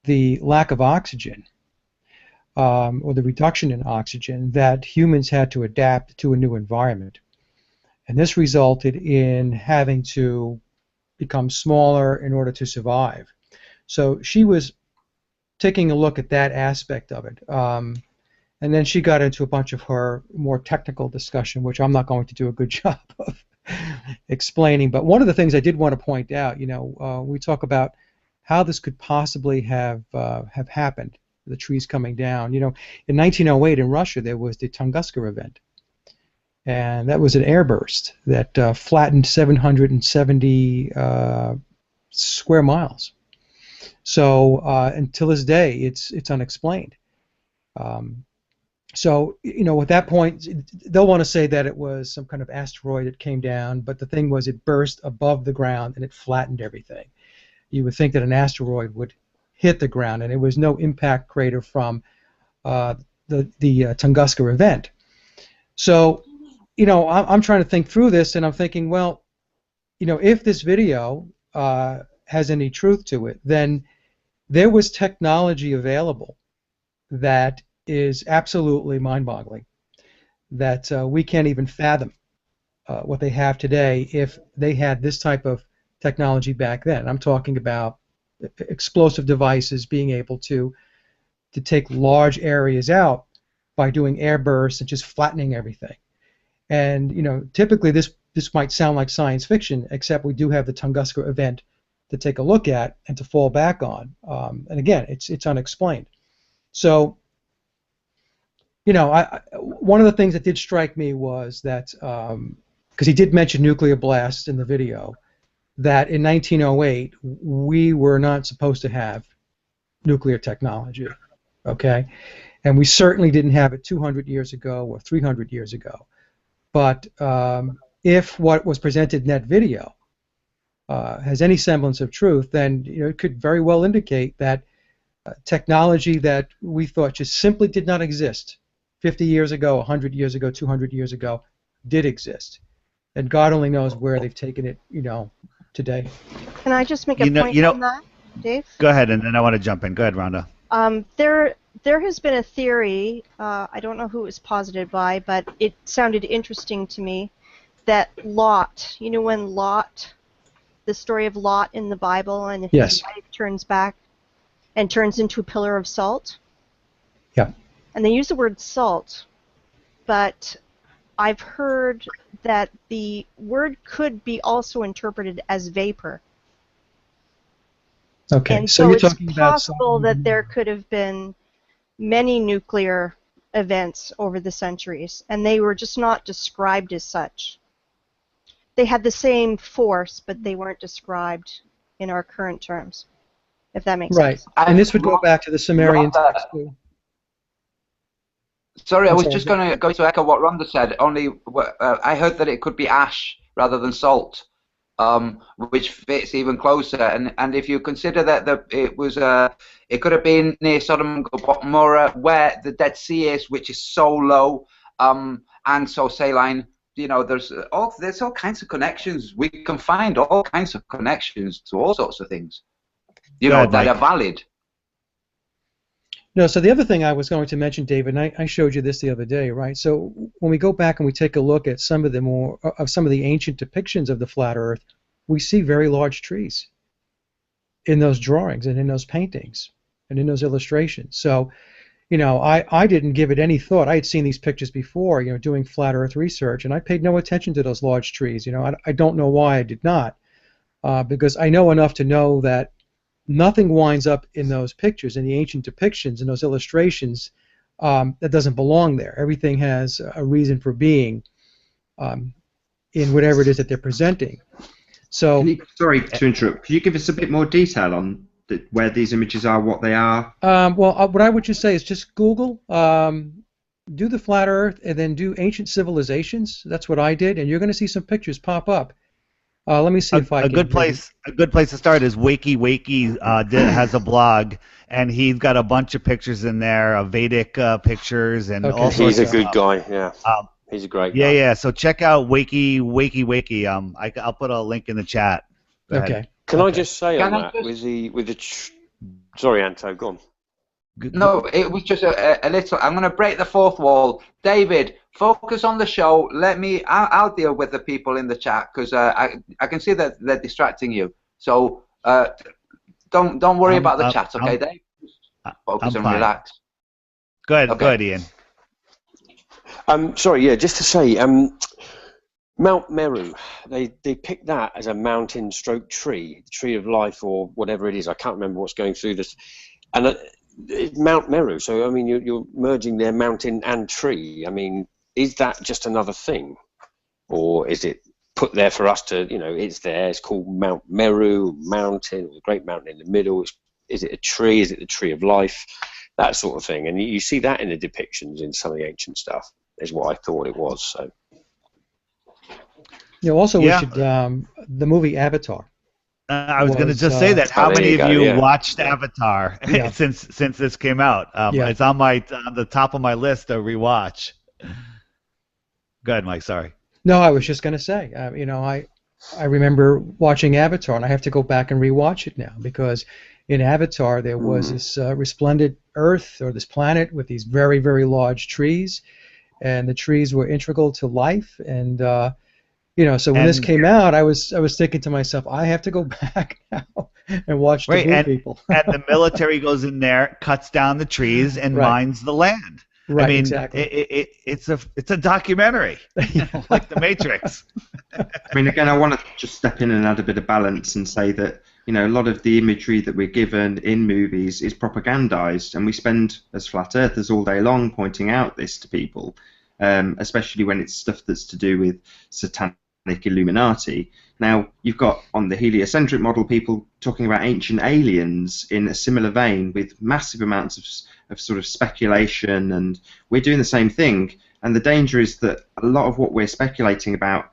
the lack of oxygen, or the reduction in oxygen, that humans had to adapt to a new environment. And this resulted in having to become smaller in order to survive. So she was taking a look at that aspect of it. And then she got into a bunch of her more technical discussion, which I'm not going to do a good job of explaining. But one of the things I did want to point out, you know, we talk about how this could possibly have happened, the trees coming down. You know, in 1908 in Russia, there was the Tunguska event. And that was an airburst that flattened 770 square miles. So until this day, it's unexplained. So, you know, at that point, they'll want to say that it was some kind of asteroid that came down, but the thing was it burst above the ground and it flattened everything. You would think that an asteroid would hit the ground, and it was no impact crater from the Tunguska event. So, you know, I'm trying to think through this, and I'm thinking, well, you know, if this video has any truth to it, then there was technology available that is absolutely mind-boggling, that we can't even fathom what they have today if they had this type of technology back then. I'm talking about explosive devices being able to take large areas out by doing air bursts and just flattening everything. And you know, typically this might sound like science fiction, except we do have the Tunguska event to take a look at and to fall back on. And again, it's unexplained. So, you know, one of the things that did strike me was that, because he did mention nuclear blasts in the video, that in 1908 we were not supposed to have nuclear technology, okay? And we certainly didn't have it 200 years ago or 300 years ago. But if what was presented in that video has any semblance of truth, then you know, it could very well indicate that technology that we thought just simply did not exist 50 years ago, 100 years ago, 200 years ago, did exist. And God only knows where they've taken it, you know, today. Can I just make a point on that, Dave? Go ahead, and then I want to jump in. Go ahead, Rhonda. There has been a theory, I don't know who it was posited by, but it sounded interesting to me, that Lot, you know when Lot, the story of Lot in the Bible, and his wife turns back and turns into a pillar of salt? Yeah. And they use the word salt, but I've heard that the word could be also interpreted as vapor. Okay, and so you're it's talking about possible that there could have been many nuclear events over the centuries, and they were just not described as such. They had the same force, but they weren't described in our current terms, if that makes sense. Right, and this would go back to the Sumerian text too. Sorry, I was just going to echo what Rhonda said. Only I heard that it could be ash rather than salt, which fits even closer. And if you consider that it could have been near Sodom and Gomorrah, where the Dead Sea is, which is so low and so saline, you know, there's all kinds of connections. We can find all kinds of connections to all sorts of things, you know, that are valid. No, so the other thing I was going to mention, David, and I showed you this the other day, right? So when we go back and we take a look at some of the ancient depictions of the flat Earth, we see very large trees in those drawings and in those paintings and in those illustrations. So, you know, I didn't give it any thought. I had seen these pictures before, you know, doing flat Earth research, and I paid no attention to those large trees. You know, I don't know why I did not, because I know enough to know that nothing winds up in those pictures, in the ancient depictions, in those illustrations, that doesn't belong there. Everything has a reason for being in whatever it is that they're presenting. So, sorry to interrupt. Could you give us a bit more detail on where these images are, what they are? Well, what I would just say is just Google, do the flat Earth, and then do ancient civilizations. That's what I did, and you're going to see some pictures pop up. Let me see if I can. A good place to start is Wakey Wakey has a blog, and he's got a bunch of pictures in there, Vedic pictures, and all sorts of stuff. He's a good guy, yeah. He's a great guy. Yeah. So check out Wakey Wakey. I'll put a link in the chat. Go ahead. Can I just say on that sorry, Anto, go on. No, it was just a little. I'm going to break the fourth wall. David, focus on the show. I'll deal with the people in the chat because I can see that they're distracting you. So don't worry about the chat, okay, Dave? Focus and relax. Go ahead, Ian. Sorry, yeah, just to say, Mount Meru, they picked that as a mountain stroke tree, tree of life or whatever it is. I can't remember what's going through this. And Mount Meru, so I mean you're merging their mountain and tree. I mean, is that just another thing, or is it put there for us to, you know, it's there, it's called Mount Meru, mountain, or the great mountain in the middle? Is it a tree? Is it the tree of life? That sort of thing. And you see that in the depictions in some of the ancient stuff, is what I thought it was. So. You know, also we should the movie Avatar. I was going to just say that. How many of you watched Avatar since this came out? It's on the top of my list to rewatch. Go ahead, Mike. Sorry. No, I was just going to say. You know, I remember watching Avatar, and I have to go back and rewatch it now because in Avatar there was this resplendent Earth or this planet with these very, very large trees, and the trees were integral to life. And you know, so when this came out, I was thinking to myself, I have to go back now and watch the Blue People. And the military goes in there, cuts down the trees, and mines the land. Right, I mean, exactly. It's a documentary, like The Matrix. I mean, again, I want to just step in and add a bit of balance and say that, you know, a lot of the imagery that we're given in movies is propagandized, and we spend, as flat earthers, all day long pointing out this to people, especially when it's stuff that's to do with satanic Illuminati. Now, you've got, on the heliocentric model, people talking about ancient aliens in a similar vein with massive amounts of sort of speculation, and we're doing the same thing. And the danger is that a lot of what we're speculating about,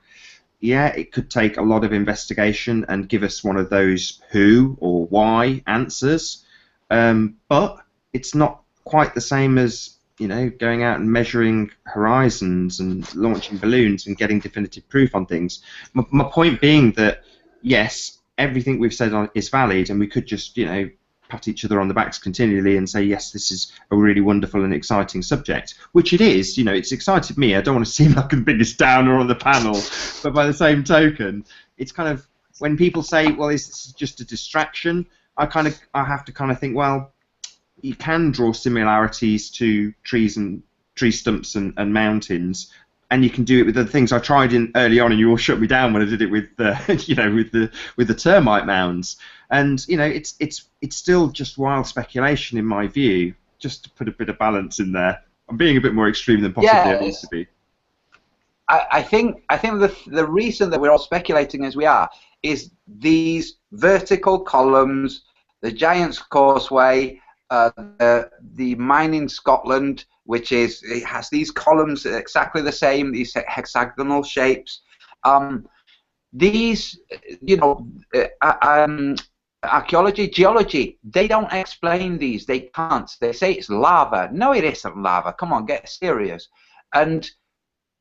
it could take a lot of investigation and give us one of those who or why answers, but it's not quite the same as, you know, going out and measuring horizons and launching balloons and getting definitive proof on things. My point being that, yes, everything we've said is valid, and we could just, you know, pat each other on the backs continually and say, yes, this is a really wonderful and exciting subject, which it is. You know, it's excited me. I don't want to seem like the biggest downer on the panel, but by the same token, it's kind of, when people say, well, is this just a distraction, I have to kind of think, well, you can draw similarities to trees and tree stumps and mountains, and you can do it with other things. I tried early on, and you all shut me down when I did it with you know, with the termite mounds, and you know, it's still just wild speculation in my view. Just to put a bit of balance in there, I'm being a bit more extreme than possibly I need to be. I think the reason that we're all speculating as we are is these vertical columns, the Giant's Causeway. The mine in Scotland, it has these columns exactly the same, these hexagonal shapes. These, you know, archaeology, geology, they don't explain these. They can't. They say it's lava. No, it isn't lava. Come on, get serious. And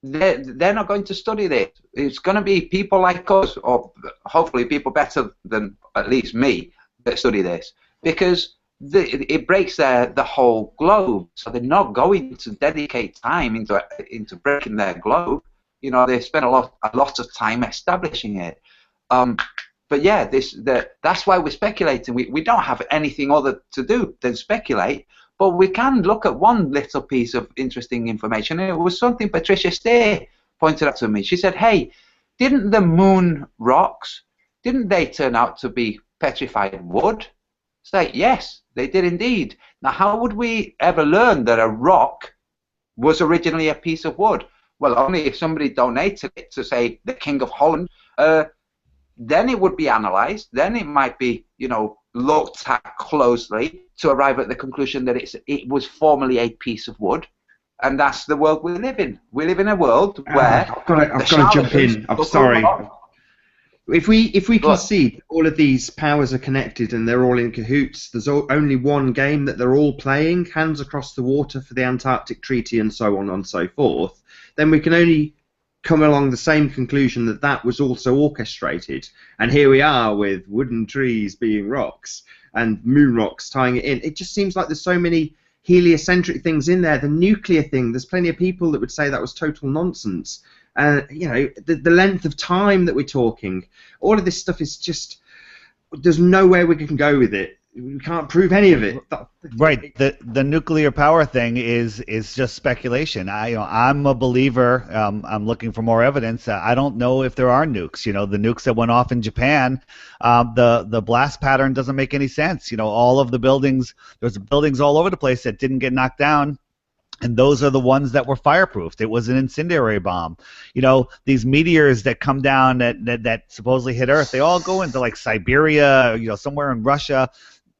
they're not going to study this. It's going to be people like us, or hopefully people better than at least me, that study this, because it breaks the whole globe. So they're not going to dedicate time into breaking their globe. You know, they spend a lot of time establishing it. But yeah, that's why we're speculating. We don't have anything other to do than speculate. But we can look at one little piece of interesting information, and it was something Patricia Stay pointed out to me. She said, hey, didn't the moon rocks, didn't they turn out to be petrified wood? Say, yes, they did indeed. Now, how would we ever learn that a rock was originally a piece of wood? Well, only if somebody donated it to, say, the King of Holland. Then it would be analysed. Then it might be, you know, looked at closely to arrive at the conclusion that it was formerly a piece of wood, and that's the world we live in. We live in a world where I've got to jump in. I'm sorry. If we concede all of these powers are connected and they're all in cahoots, there's only one game that they're all playing, hands across the water for the Antarctic Treaty and so on and so forth, then we can only come along the same conclusion that that was also orchestrated. And here we are with wooden trees being rocks and moon rocks tying it in. It just seems like there's so many heliocentric things in there. The nuclear thing, there's plenty of people that would say that was total nonsense. You know, the length of time that we're talking, all of this stuff is just, there's nowhere we can go with it. We can't prove any of it. Right. The nuclear power thing is just speculation. I'm a believer. I'm looking for more evidence. I don't know if there are nukes. You know, the nukes that went off in Japan, the blast pattern doesn't make any sense. You know, all of the buildings, there's buildings all over the place that didn't get knocked down. And those are the ones that were fireproofed. It was an incendiary bomb. You know, these meteors that come down that supposedly hit Earth, they all go into like Siberia, you know, somewhere in Russia.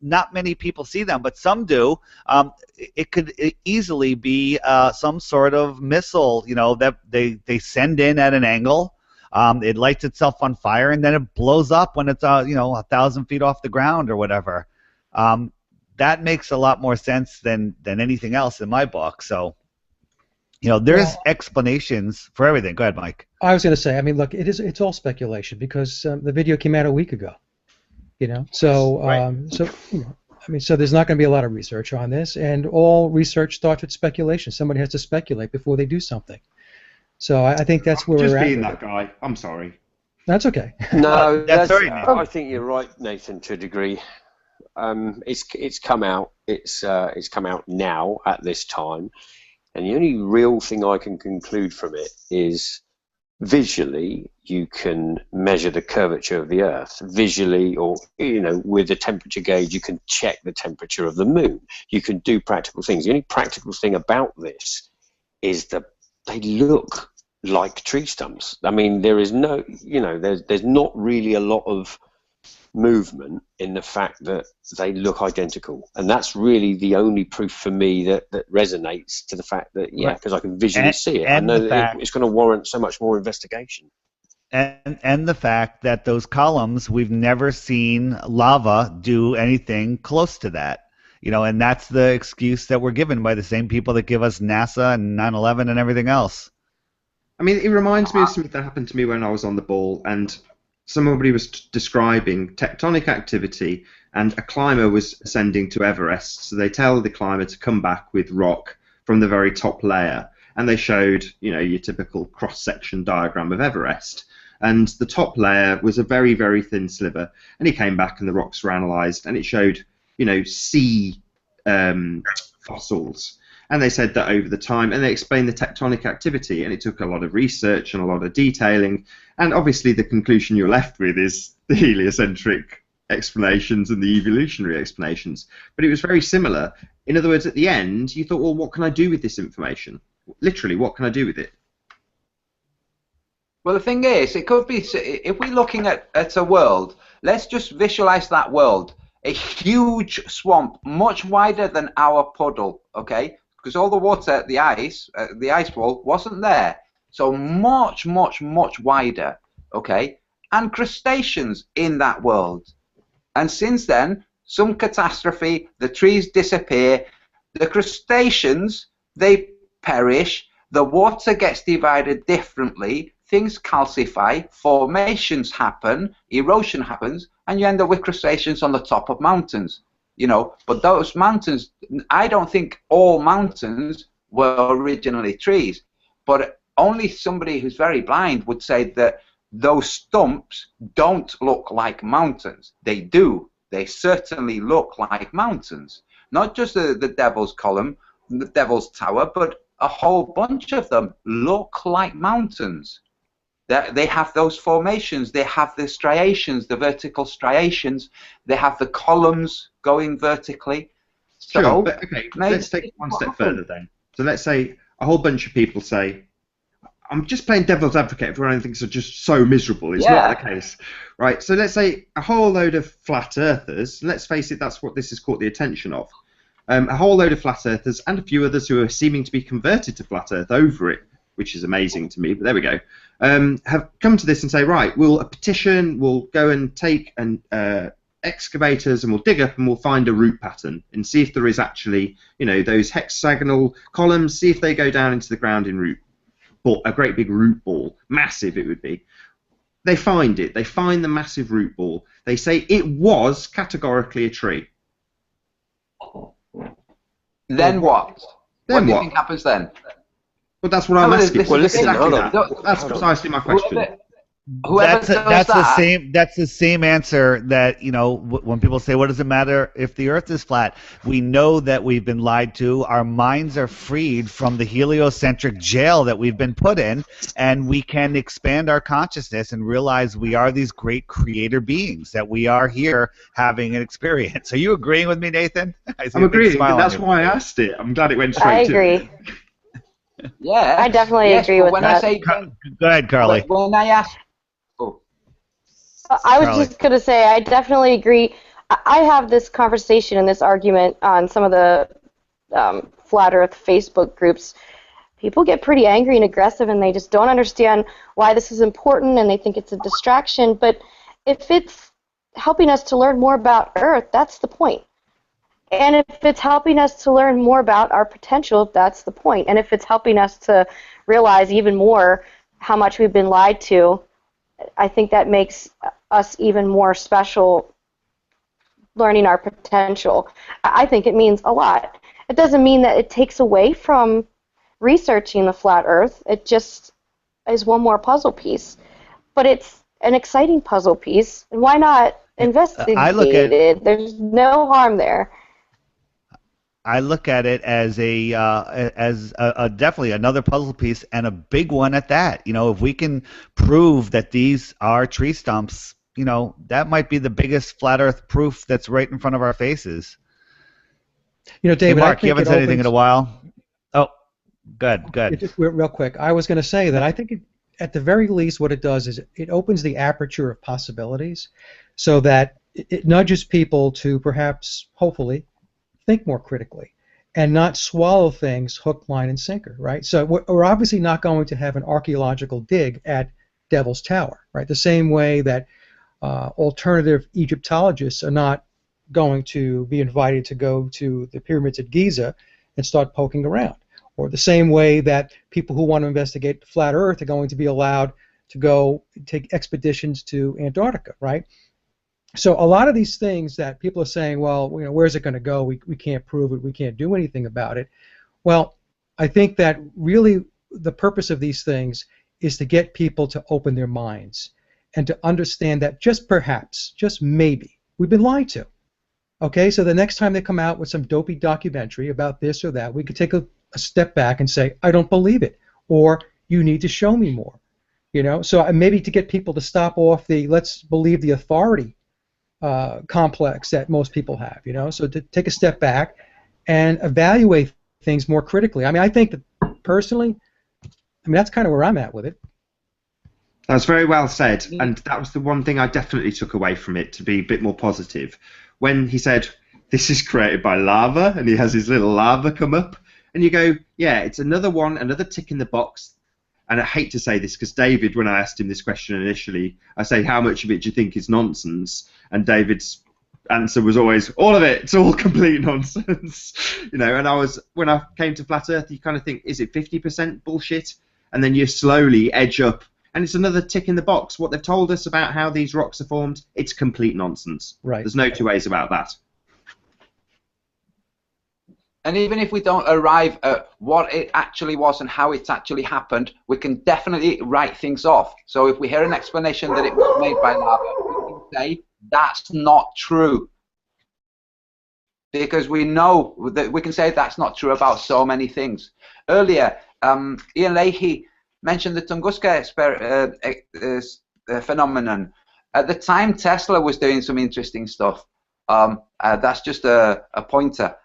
Not many people see them, but some do. It could easily be some sort of missile, you know, that they send in at an angle. It lights itself on fire, and then it blows up when it's, you know, 1,000 feet off the ground or whatever. That makes a lot more sense than anything else in my book. So, you know, there's explanations for everything. Go ahead, Mike. I was going to say, I mean, look, it's all speculation because the video came out a week ago. You know, so you know, I mean, so there's not going to be a lot of research on this, and all research starts with speculation. Somebody has to speculate before they do something. So I think that's where we're at. Just being that guy. I'm sorry. That's okay. No, I think you're right, Nathan, to a degree. It's come out. It's come out now at this time, and the only real thing I can conclude from it is visually you can measure the curvature of the Earth visually, or, you know, with a temperature gauge you can check the temperature of the moon. You can do practical things. The only practical thing about this is that they look like tree stumps. I mean, there is no, you know, there's not really a lot of movement in the fact that they look identical, and that's really the only proof for me that resonates to the fact that, yeah, because I can visually see it. I know that it's going to warrant so much more investigation. And the fact that those columns, we've never seen lava do anything close to that. You know, and that's the excuse that we're given by the same people that give us NASA and 9/11 and everything else. I mean, it reminds me of something that happened to me when I was on the ball, and somebody was describing tectonic activity, and a climber was ascending to Everest. So they tell the climber to come back with rock from the very top layer, and they showed, you know, your typical cross-section diagram of Everest. And the top layer was a very, very thin sliver, and he came back and the rocks were analysed, and it showed, you know, sea fossils. And they said that over the time, and they explained the tectonic activity, and it took a lot of research and a lot of detailing, and obviously the conclusion you're left with is the heliocentric explanations and the evolutionary explanations. But it was very similar. In other words, at the end, you thought, well, what can I do with this information? Literally, what can I do with it? Well, the thing is, it could be, if we're looking at a world, let's just visualize that world. A huge swamp, much wider than our puddle, okay? Because all the water, the ice wall wasn't there. So much, much, much wider, okay? And crustaceans in that world. And since then, some catastrophe, the trees disappear, the crustaceans, they perish, The water gets divided differently, things calcify, formations happen, erosion happens, and you end up with crustaceans on the top of mountains. You know, but those mountains, I don't think all mountains were originally trees, but only somebody who's very blind would say that those stumps don't look like mountains. They do. They certainly look like mountains. Not just the Devil's Column, the Devil's Tower, but a whole bunch of them look like mountains. They have those formations, they have the striations, the vertical striations, they have the columns going vertically. So, sure, but okay, let's take it one step further then. So let's say a whole bunch of people say, I'm just playing devil's advocate for anything things are just so miserable. It's not the case, right? So let's say a whole load of flat earthers, let's face it, that's what this has caught the attention of. A whole load of flat earthers and a few others who are seeming to be converted to flat earth over it, which is amazing to me, but there we go, have come to this and say, right, we'll go and take excavators and we'll dig up and we'll find a root pattern and see if there is actually, you know, those hexagonal columns, see if they go down into the ground in root ball, a great big root ball, massive it would be. They find it, they find the massive root ball, they say it was categorically a tree. Then what? Then what do you think happens then? Well, that's what I'm asking. Well, listen, exactly hold on. That's precisely my question. Whoever that's the same answer that, you know, when people say, what does it matter if the earth is flat? We know that we've been lied to. Our minds are freed from the heliocentric jail that we've been put in, and we can expand our consciousness and realize we are these great creator beings, that we are here having an experience. Are you agreeing with me, Nathan? I'm agreeing, but that's why I asked it. I'm glad it went straight to I agree. Yeah, I definitely agree with when that. I say, Go ahead, Carly. when I ask, I was Carly. just going to say, I definitely agree. I have this conversation and this argument on some of the Flat Earth Facebook groups. People get pretty angry and aggressive, and they just don't understand why this is important, and they think it's a distraction. But if it's helping us to learn more about Earth, that's the point. And if it's helping us to learn more about our potential, that's the point. And if it's helping us to realize even more how much we've been lied to, I think that makes us even more special, learning our potential. I think it means a lot. It doesn't mean that it takes away from researching the flat Earth. It just is one more puzzle piece. But it's an exciting puzzle piece, and why not investigate it? There's no harm there. I look at it as a definitely another puzzle piece, and a big one at that. You know, if we can prove that these are tree stumps, you know, that might be the biggest flat Earth proof that's right in front of our faces. You know, David, hey, Mark, you haven't said anything in a while. Oh, good. Just real quick, I was going to say that I think at the very least what it does is it opens the aperture of possibilities so that it nudges people to perhaps, hopefully, think more critically and not swallow things hook, line, and sinker, right? So we're obviously not going to have an archaeological dig at Devil's Tower, right? The same way that alternative Egyptologists are not going to be invited to go to the pyramids at Giza and start poking around, or the same way that people who want to investigate flat Earth are going to be allowed to go take expeditions to Antarctica, right? So a lot of these things that people are saying, well, you know, where's it going to go? We can't prove it. We can't do anything about it. Well, I think that really the purpose of these things is to get people to open their minds and to understand that just perhaps, just maybe, we've been lied to. Okay, so the next time they come out with some dopey documentary about this or that, we could take a step back and say, I don't believe it, or you need to show me more. You know, so maybe to get people to stop off the let's believe the authority complex that most people have, you know, so to take a step back and evaluate things more critically. I mean, I think that personally, that's kind of where I'm at with it. That was very well said, and that was the one thing I definitely took away from it, to be a bit more positive. When he said, this is created by lava, and he has his little lava come up, and you go, yeah, it's another one, another tick in the box. And I hate to say this, because David, when I asked him this question initially, I say, how much of it do you think is nonsense? And David's answer was always all of it. It's all complete nonsense, you know. And when I came to flat Earth, you kind of think, is it 50% bullshit? And then you slowly edge up, and it's another tick in the box. What they've told us about how these rocks are formed, it's complete nonsense. Right. There's no two ways about that. And even if we don't arrive at what it actually was and how it actually happened, we can definitely write things off. So if we hear an explanation that it was made by lava, we can say that's not true. Because we know that we can say that's not true about so many things. Earlier, Ian Leahy mentioned the Tunguska phenomenon. At the time, Tesla was doing some interesting stuff. That's just a pointer.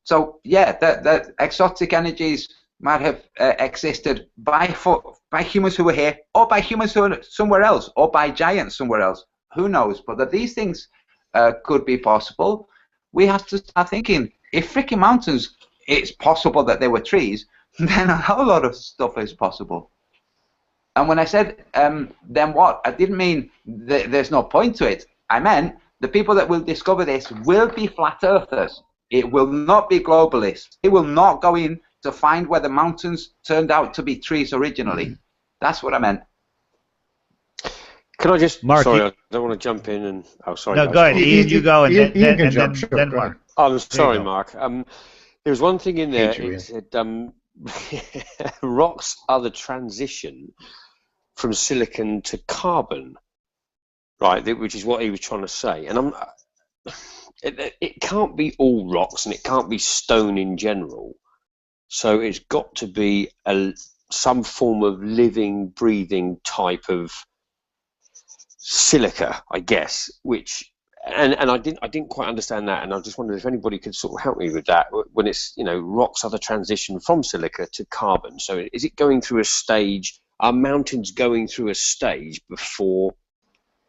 So yeah, that exotic energies might have existed by humans who were here, or by humans who are somewhere else, or by giants somewhere else. Who knows? But that these things could be possible. We have to start thinking, if freaking mountains, it's possible that they were trees, then a whole lot of stuff is possible. And when I said, then what? I didn't mean there's no point to it. I meant the people that will discover this will be flat earthers. It will not be globalists. It will not go in to find where the mountains turned out to be trees originally. That's what I meant. Can I just, Mark, sorry, I don't want to jump in and, oh, sorry. No, go ahead, Ian, you go, and then Mark. Oh, I'm sorry, Mark. There's one thing in there, it said, rocks are the transition from silicon to carbon, right, which is what he was trying to say. And it can't be all rocks, and it can't be stone in general. So it's got to be some form of living, breathing type of silica, I guess. Which, and I didn't quite understand that, and I just wondered if anybody could sort of help me with that. When it's, you know, rocks are the transition from silica to carbon. So is it going through a stage? Are mountains going through a stage before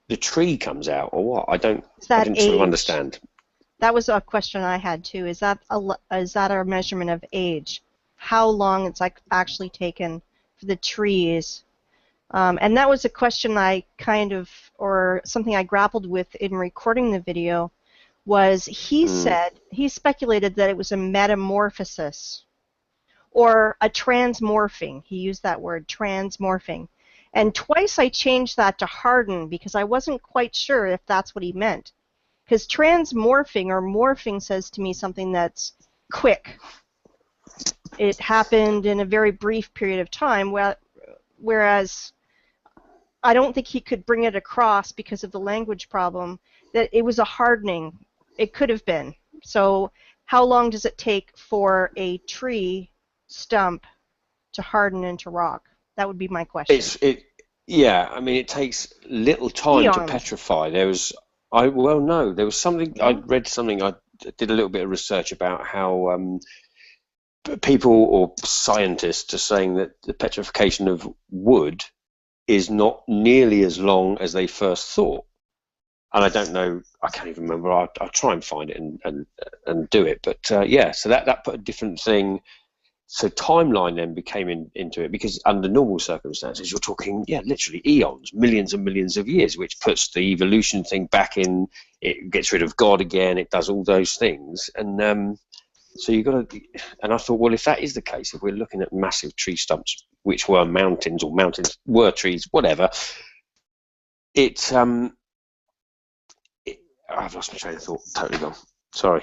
the tree comes out, or what? I didn't sort of understand. That was a question I had too. Is that a measurement of age? How long it's actually taken for the trees? And that was a question I or something I grappled with in recording the video. Was he speculated that it was a metamorphosis or a transmorphing. He used that word, transmorphing. And twice I changed that to harden because I wasn't quite sure if that's what he meant. Because transmorphing or morphing says to me something that's quick. It happened in a very brief period of time, whereas I don't think he could bring it across because of the language problem that it was a hardening. It could have been. So how long does it take for a tree stump to harden into rock? That would be my question. Yeah, I mean, it takes little time Eons. to petrify. There was something, I read something, I did a little bit of research about how people or scientists are saying that the petrification of wood is not nearly as long as they first thought. And I don't know, I can't even remember, I'll try and find it and do it. But yeah, so that put a different thing. So timeline then became into it, because under normal circumstances, you're talking, yeah, literally eons, millions and millions of years, which puts the evolution thing back in, it gets rid of God again, it does all those things. And so you've got to, and I thought, well, if that is the case, if we're looking at massive tree stumps, which were mountains, or mountains were trees, whatever, I've lost my train of thought, totally gone. Sorry.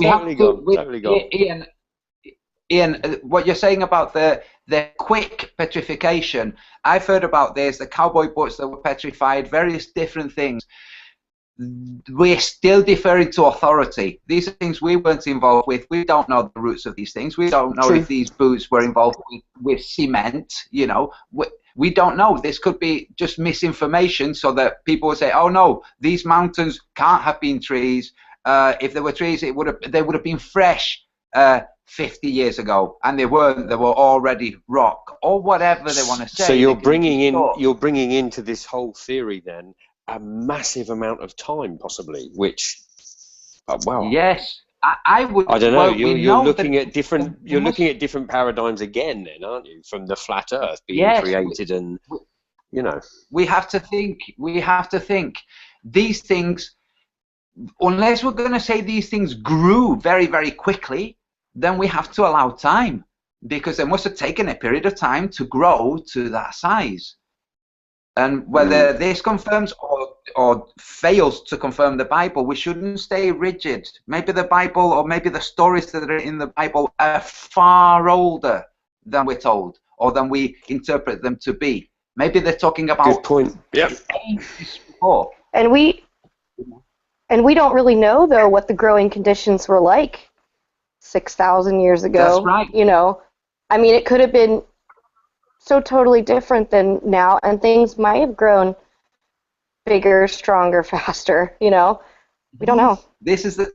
Totally gone. Ian, what you're saying about the quick petrification, I've heard about this, the cowboy boats that were petrified, various different things. We're still deferring to authority. These are things we weren't involved with. We don't know the roots of these things. We don't know if these boots were involved with cement, you know. We don't know. This could be just misinformation so that people would say, oh no, these mountains can't have been trees. If there were trees, they would have been fresh 50 years ago, and they weren't. They were already rock, or whatever they want to say. So you're bringing into this whole theory then a massive amount of time, possibly, which, well, yes, I would. I don't know. You're looking at different. You're looking at different paradigms again, then, aren't you? From the flat Earth being created, and you know, we have to think. these things, unless we're going to say these things grew very, very quickly, then we have to allow time, because they must have taken a period of time to grow to that size. And whether this confirms or fails to confirm the Bible, we shouldn't stay rigid. Maybe the Bible, or maybe the stories that are in the Bible, are far older than we're told, or than we interpret them to be. Maybe they're talking about Good point. Yep. ages before. And we don't really know, though, what the growing conditions were like 6,000 years ago. That's right. You know, I mean, it could have been so totally different than now, and things might have grown bigger, stronger, faster. You know, we don't know. This is the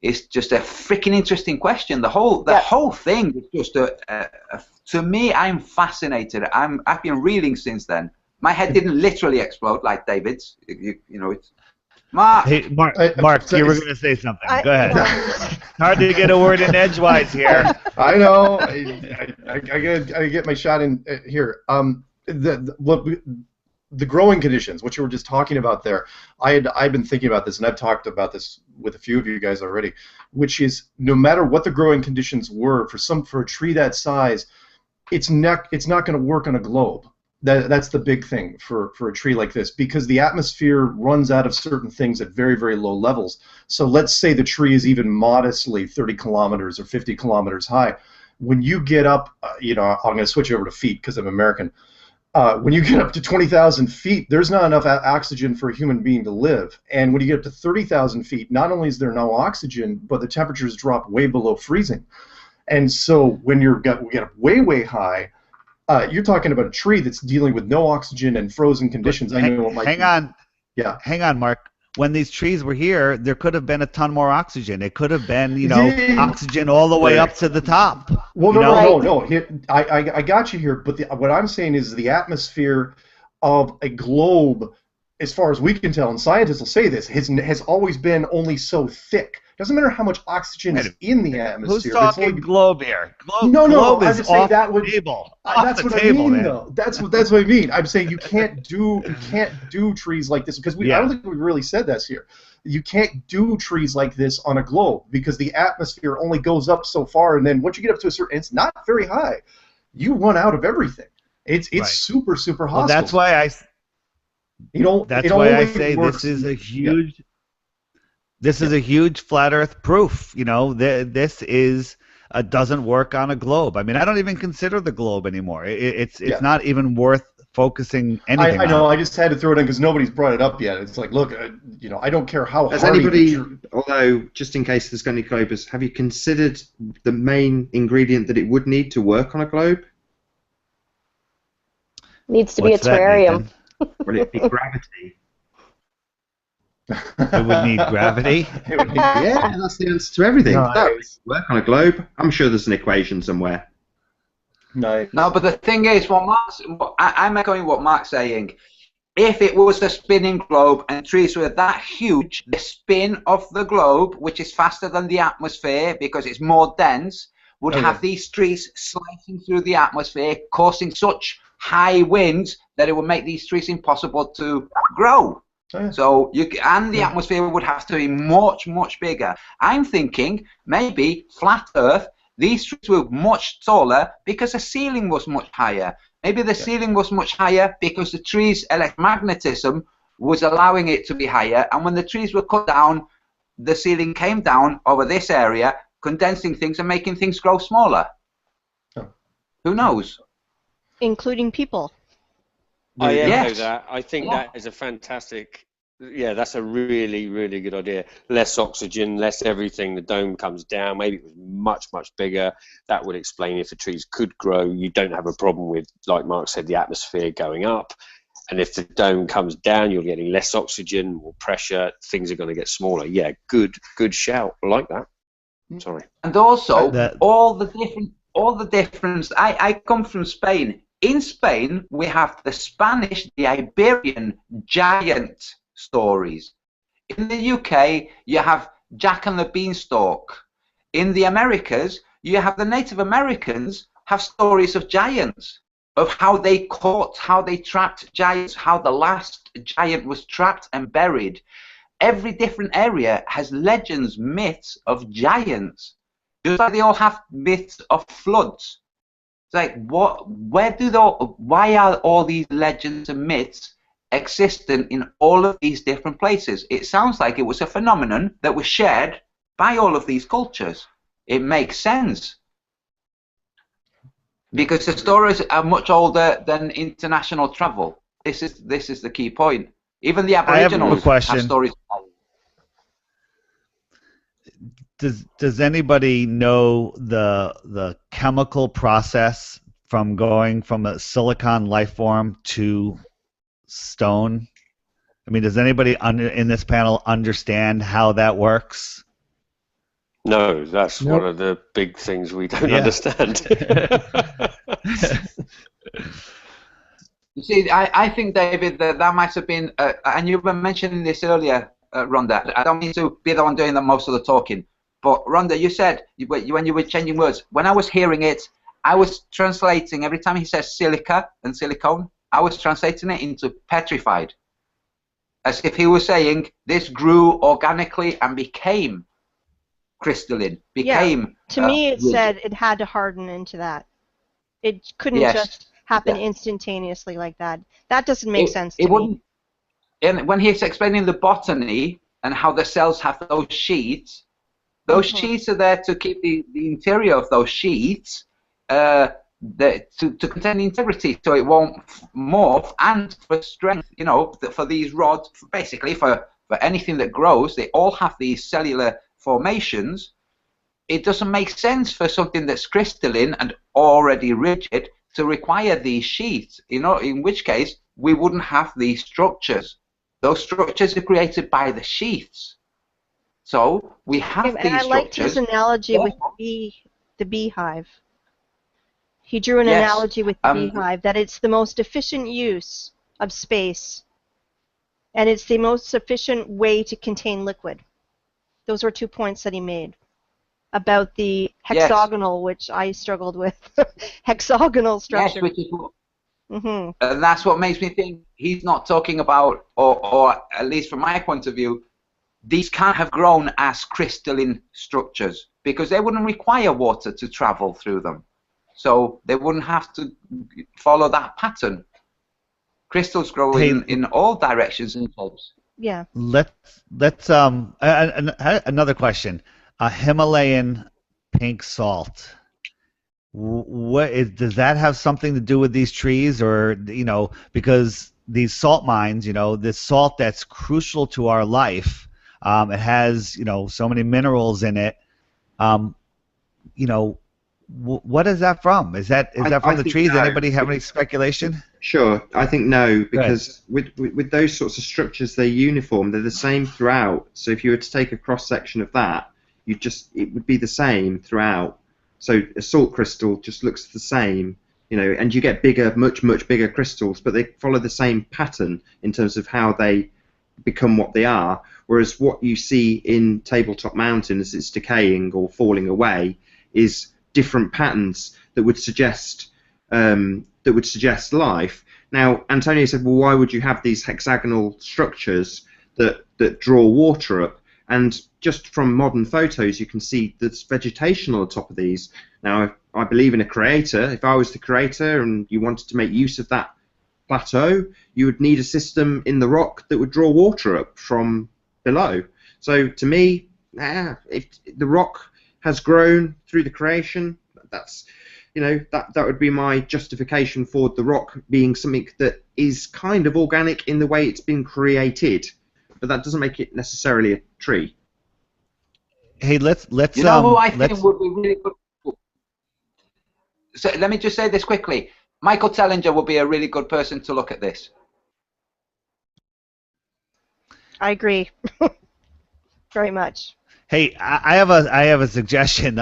it's just a freaking interesting question. The whole thing is just to me, I'm fascinated. I've been reading since then. My head didn't literally explode like David's. You know, it's Mark. Hey, Mark, you were going to say something. Go ahead. Hard to get a word in edgewise here. I know. I gotta get my shot in here. The growing conditions, what you were just talking about there, I've been thinking about this, and I've talked about this with a few of you guys already, which is no matter what the growing conditions were for a tree that size, it's not going to work on a globe. That's the big thing for a tree like this, because the atmosphere runs out of certain things at very, very low levels. So let's say the tree is even modestly 30 kilometers or 50 kilometers high. When you get up, I'm going to switch over to feet because I'm American. When you get up to 20,000 feet, there's not enough oxygen for a human being to live. And when you get up to 30,000 feet, not only is there no oxygen, but the temperatures drop way below freezing. And so when we get up way, way high, you're talking about a tree that's dealing with no oxygen and frozen conditions. Hang on, Mark. When these trees were here, there could have been a ton more oxygen. It could have been, oxygen all the way up to the top. Well, no. I got you here, but what I'm saying is the atmosphere of a globe, as far as we can tell, and scientists will say this, has always been only so thick. Doesn't matter how much oxygen is in the atmosphere. Who's talking globe here? Globe is I'm just saying off that the table. That's what I mean, though. That's what I mean. I'm saying you can't do trees like this, because I don't think we really said this here. You can't do trees like this on a globe because the atmosphere only goes up so far, and then once you get up to a certain, it's not very high. You run out of everything. It's super, super hostile. Well, that's why I say this is a huge. Yeah. This is a huge flat Earth proof. This doesn't work on a globe. I mean, I don't even consider the globe anymore. It's not even worth focusing anything. I know. I just had to throw it in because nobody's brought it up yet. It's like, look, I don't care how. Has anybody, although just in case there's any globers, have you considered the main ingredient that it would need to work on a globe? Needs to be a terrarium. Would it be gravity? It would need gravity. Yeah, that's the answer to everything. That would work on a globe. I'm sure there's an equation somewhere. No, but the thing is, I'm echoing what Mark's saying. If it was a spinning globe and trees were that huge, the spin of the globe, which is faster than the atmosphere because it's more dense, would have these trees slicing through the atmosphere, causing such high winds that it would make these trees impossible to grow. So the atmosphere would have to be much, much bigger. I'm thinking maybe flat Earth, these trees were much taller because the ceiling was much higher. Maybe the ceiling was much higher because the trees' electromagnetism was allowing it to be higher. And when the trees were cut down, the ceiling came down over this area, condensing things and making things grow smaller. Who knows? Including people. I echo that. I think that is a fantastic. Yeah, that's a really, really good idea. Less oxygen, less everything. The dome comes down. Maybe it was much, much bigger. That would explain if the trees could grow. You don't have a problem with, like Mark said, the atmosphere going up. And if the dome comes down, you're getting less oxygen, more pressure. Things are going to get smaller. Yeah, good shout. I like that. Sorry. And also, all the difference. I come from Spain. In Spain, we have the Spanish, the Iberian giant stories. In the UK, you have Jack and the Beanstalk. In the Americas, you have the Native Americans have stories of giants. of how they caught, how they trapped giants, how the last giant was trapped and buried. Every different area has legends, myths of giants, just like they all have myths of floods. It's like, why are all these legends and myths existent in all of these different places? It sounds like it was a phenomenon that was shared by all of these cultures. It makes sense. Because the stories are much older than international travel. This is the key point. Even the Aboriginals have stories. Does anybody know the chemical process from going from a silicon life form to stone? I mean, does anybody in this panel understand how that works? No, that's Nope. one of the big things we don't understand. You see, I think, David, that might have been, and you were mentioning this earlier, Rhonda. I don't need to be the one doing most of the talking, but Rhonda, you said when you were changing words, when I was hearing it, I was translating every time he says silica and silicone, I was translating it into petrified, as if he was saying this grew organically and became crystalline, became. Yeah. To me, it said it had to harden into that. It couldn't just happen instantaneously like that. That doesn't make sense to me. And when he's explaining the botany and how the cells have those sheets are there to keep the interior of those sheets to contain the integrity, so it won't morph, and for strength. You know, for these rods, basically for anything that grows, they all have these cellular formations. It doesn't make sense for something that's crystalline and already rigid to require these sheets, you know, in which case we wouldn't have these structures. Those structures are created by the sheaths. So we have these structures. And I liked his analogy with the beehive. He drew an analogy with the beehive, that it's the most efficient use of space, and it's the most efficient way to contain liquid. Those were 2 points that he made about the hexagonal, which I struggled with, hexagonal structure. Yes, which is what, and that's what makes me think he's not talking about, or at least from my point of view, these can't have grown as crystalline structures because they wouldn't require water to travel through them. So they wouldn't have to follow that pattern. Crystals grow in all directions and shapes. Yeah. Let's another question. Himalayan pink salt. Does that have something to do with these trees, or because these salt mines, this salt that's crucial to our life, it has so many minerals in it. What is that from? Is that from the trees? No. Anybody have any speculation? Sure, I think no, because with those sorts of structures, they're uniform. They're the same throughout. So if you were to take a cross section of that, it would be the same throughout. So a salt crystal just looks the same, and you get bigger, much bigger crystals, but they follow the same pattern in terms of how they become what they are. Whereas what you see in Tabletop Mountain as it's decaying or falling away is different patterns that would suggest life. Now, Antonio said, well, why would you have these hexagonal structures that draw water up? And just from modern photos, you can see there's vegetation on the top of these. Now, I believe in a creator. If I was the creator and you wanted to make use of that plateau, you would need a system in the rock that would draw water up from below. So to me, if the rock has grown through the creation, that's that would be my justification for the rock being something that is kind of organic in the way it's been created, but that doesn't make it necessarily a tree. Hey, let's who I think would be really good. So let me just say this quickly. Michael Tellinger would be a really good person to look at this. I agree. Very much. Hey, I have a suggestion.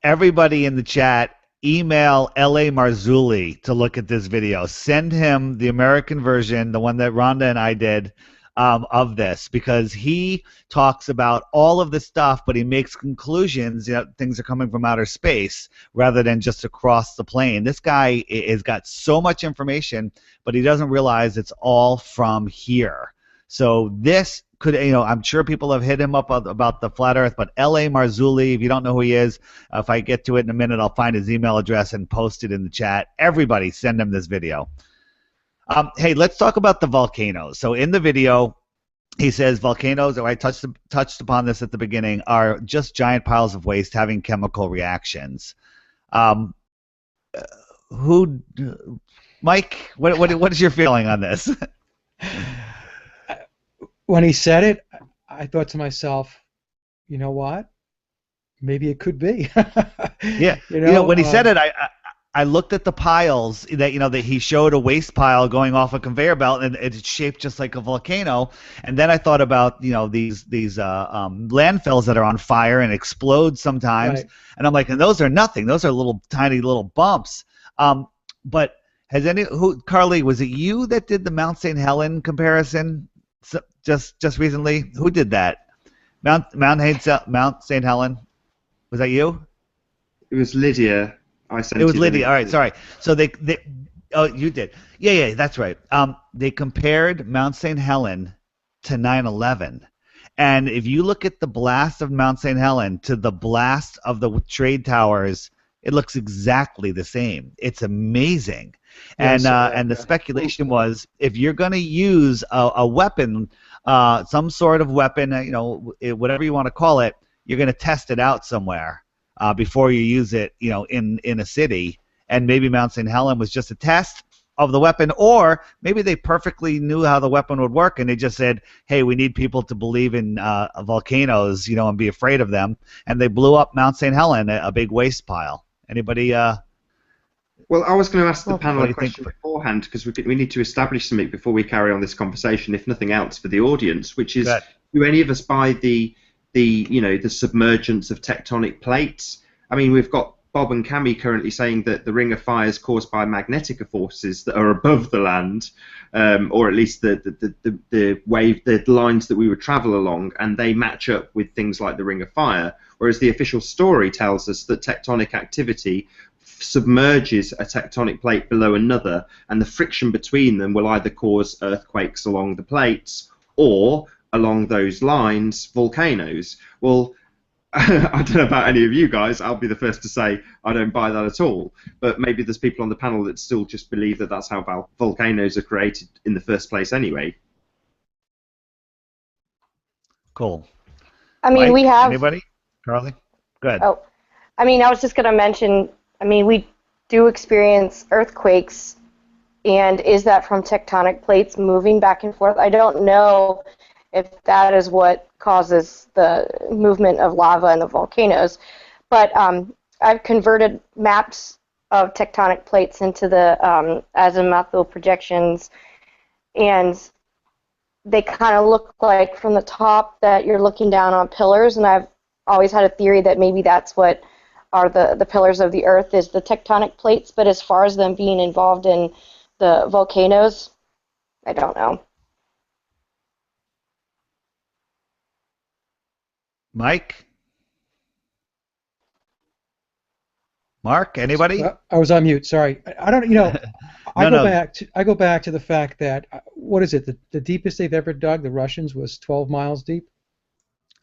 Everybody in the chat, email L.A. Marzulli to look at this video. Send him the American version, the one that Rhonda and I did, of this, because he talks about all of this stuff, but he makes conclusions. Things are coming from outer space rather than just across the plane. This guy has got so much information, but he doesn't realize it's all from here. So this could, I'm sure people have hit him up about the flat Earth, but L.A. Marzulli, if you don't know who he is, if I get to it in a minute, I'll find his email address and post it in the chat. Everybody send him this video. Hey, let's talk about the volcanoes. So in the video, he says volcanoes, I touched upon this at the beginning, are just giant piles of waste having chemical reactions. Mike, what is your feeling on this? When he said it, I thought to myself, you know what? Maybe it could be. Yeah. When he said it, I looked at the piles that that he showed, a waste pile going off a conveyor belt, and it's shaped just like a volcano. And then I thought about these landfills that are on fire and explode sometimes, right. And I'm like, and those are nothing. Those are little tiny little bumps. But Carly, was it you that did the Mount St. Helen comparison just recently? Who did that? Mount St. Helen. Was that you? It was Lydia. It was Lydia. All right, sorry. So oh, you did. Yeah, that's right. They compared Mount St. Helen to 9/11, and if you look at the blast of Mount St. Helen to the blast of the trade towers, it looks exactly the same. It's amazing. And the speculation was, if you're going to use a weapon, some sort of weapon, whatever you want to call it, you're going to test it out somewhere. Before you use it, in a city, and maybe Mount St. Helen was just a test of the weapon, or maybe they perfectly knew how the weapon would work, and they just said, "Hey, we need people to believe in volcanoes, and be afraid of them," and they blew up Mount St. Helen, a big waste pile. Anybody? Well, I was going to ask the panel a question beforehand, because we need to establish something before we carry on this conversation, if nothing else, for the audience, which is, do any of us buy the submergence of tectonic plates? I mean, we've got Bob and Cami currently saying that the Ring of Fire is caused by magnetic forces that are above the land, or at least the lines that we would travel along, and they match up with things like the Ring of Fire. Whereas the official story tells us that tectonic activity submerges a tectonic plate below another, and the friction between them will either cause earthquakes along the plates or, along those lines, volcanoes. Well, I don't know about any of you guys. I'll be the first to say I don't buy that at all. But maybe there's people on the panel that still just believe that that's how volcanoes are created in the first place anyway. Cool. I mean, Mike, we have... Anybody? Carly? Go ahead. Oh, I mean, I was just going to mention, we do experience earthquakes, and is that from tectonic plates moving back and forth? I don't know if that is what causes the movement of lava and the volcanoes. But I've converted maps of tectonic plates into the azimuthal projections, and they kind of look like from the top that you're looking down on pillars, and I've always had a theory that maybe that's what are the pillars of the Earth, is the tectonic plates. But as far as them being involved in the volcanoes, I don't know. Mike? Mark? Anybody? I was on mute. Sorry. I don't. I go back to the fact that what is it? The deepest they've ever dug, the Russians, was 12 miles deep.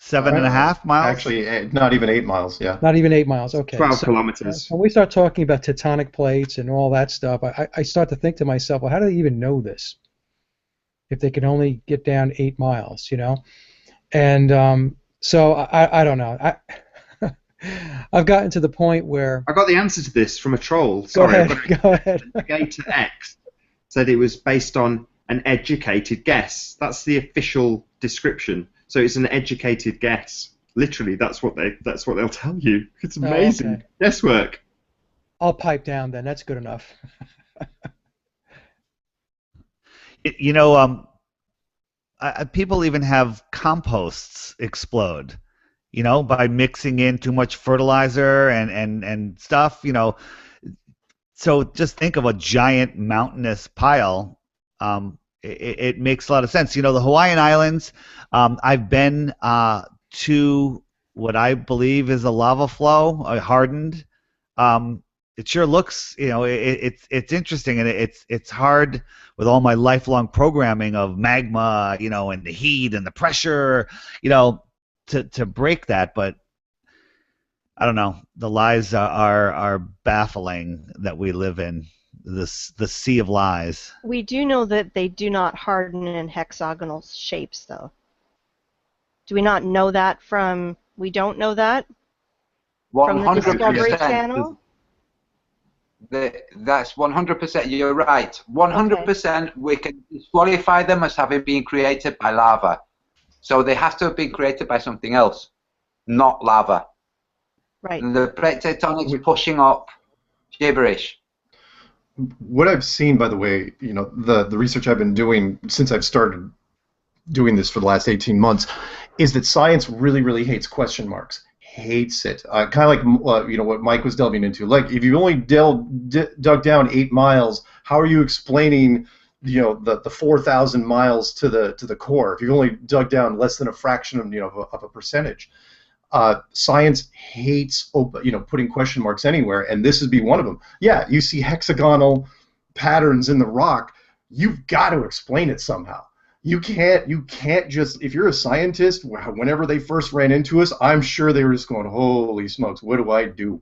7.5 miles. Actually, not even 8 miles. Yeah. Not even 8 miles. Okay. 12 kilometers. When we start talking about tectonic plates and all that stuff, I start to think to myself, well, how do they even know this? If they can only get down 8 miles, and so I don't know. I've gotten to the point where I got the answer to this from a troll. Sorry, go ahead. Gator X said it was based on an educated guess. That's the official description. So it's an educated guess. Literally, that's what they'll tell you. It's amazing. Okay. Guesswork. I'll pipe down then. That's good enough. People even have composts explode, by mixing in too much fertilizer and stuff, So just think of a giant mountainous pile. it makes a lot of sense. You know, the Hawaiian Islands, I've been to what I believe is a lava flow, hardened. It sure looks, you know, it's interesting, and it's hard with all my lifelong programming of magma, you know, and the heat and the pressure, you know, to break that. But I don't know. The lies are baffling that we live in the sea of lies. We do know that they do not harden in hexagonal shapes, though. Do we not know that from? We don't know that from the Discovery 100%. Channel. That's 100%. You're right. 100%. We can disqualify them as having been created by lava. So they have to have been created by something else, not lava. Right. The plate tectonics pushing up, gibberish. What I've seen, by the way, you know, the research I've been doing since I've started doing this for the last 18 months, is that science really, really hates question marks. Hates it. Kind of like you know, what Mike was delving into. Like, if you only dug down 8 miles, how are you explaining, you know, the 4,000 miles to the core? If you only dug down less than a fraction of, you know, of a percentage. Science hates putting question marks anywhere, and this would be one of them. Yeah, you see hexagonal patterns in the rock. You've got to explain it somehow. You can't just, if you're a scientist, whenever they first ran into us, I'm sure they were just going, holy smokes, what do I do?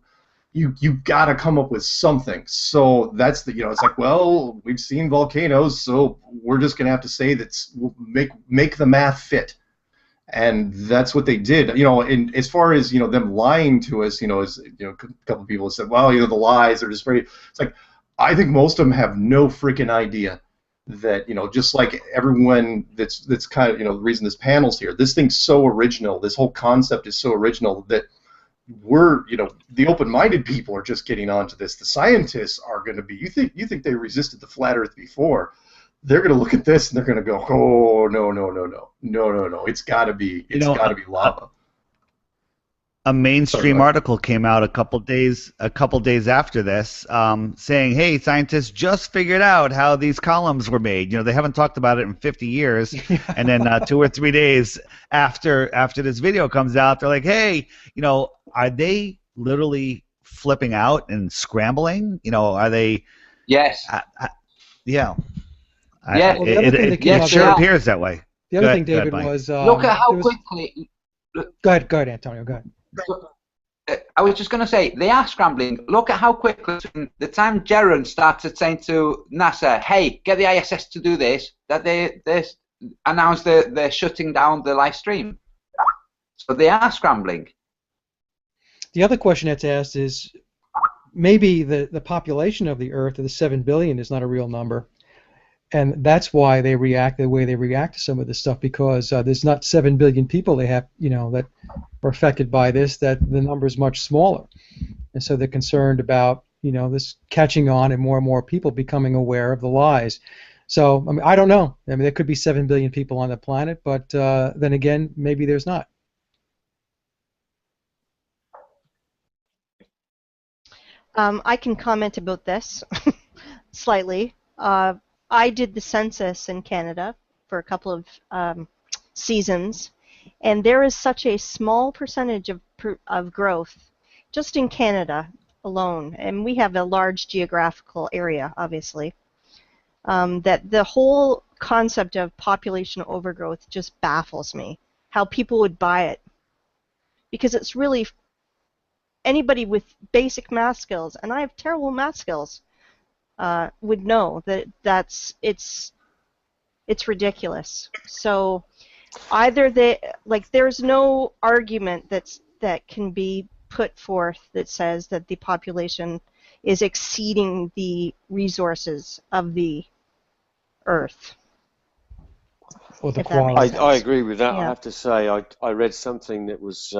You've got to come up with something. So that's the, you know, it's like, well, we've seen volcanoes, so we're just going to have to say that we'll make the math fit. And that's what they did. You know, and as far as, you know, them lying to us, you know, as, you know, a couple of people have said, well, you know, the lies are just very, it's like, I think most of them have no freaking idea that, you know, just like everyone that's kind of, you know, the reason this panel's here, this thing's so original, this whole concept is so original that we're, you know, the open-minded people are just getting onto this. The scientists are going to be, you think they resisted the flat earth before, they're going to look at this and they're going to go, oh, no, it's got to be lava. A mainstream article came out a couple days after this, saying, "Hey, scientists just figured out how these columns were made. You know, they haven't talked about it in 50 years." And then 2 or 3 days after this video comes out, they're like, "Hey, you know, are they literally flipping out and scrambling? You know, are they?" Yes. Yeah. Yeah. It sure appears that way. The other thing, David, was look at how quickly. Go ahead, Antonio. Go ahead. I was just going to say, they are scrambling. Look at how quickly, the time Jaron started saying to NASA, hey, get the ISS to do this, that they announced they're shutting down the live stream. So they are scrambling. The other question that's asked is, maybe the population of the Earth, of the 7 billion, is not a real number. And that's why they react the way they react to some of this stuff, because there's not 7 billion people they have, you know, that are affected by this, that the number is much smaller. And so they're concerned about, you know, this catching on and more people becoming aware of the lies. So, I mean, I don't know. I mean, there could be 7 billion people on the planet, but then again, maybe there's not. I can comment about this slightly. I did the census in Canada for a couple of seasons, and there is such a small percentage of growth just in Canada alone, and we have a large geographical area, obviously, that the whole concept of population overgrowth just baffles me, how people would buy it, because it's really anybody with basic math skills, and I have terrible math skills, would know that it's ridiculous. So either there's no argument that can be put forth that says that the population is exceeding the resources of the Earth. Or the quality. I agree with that. Yeah. I have to say, I read something that was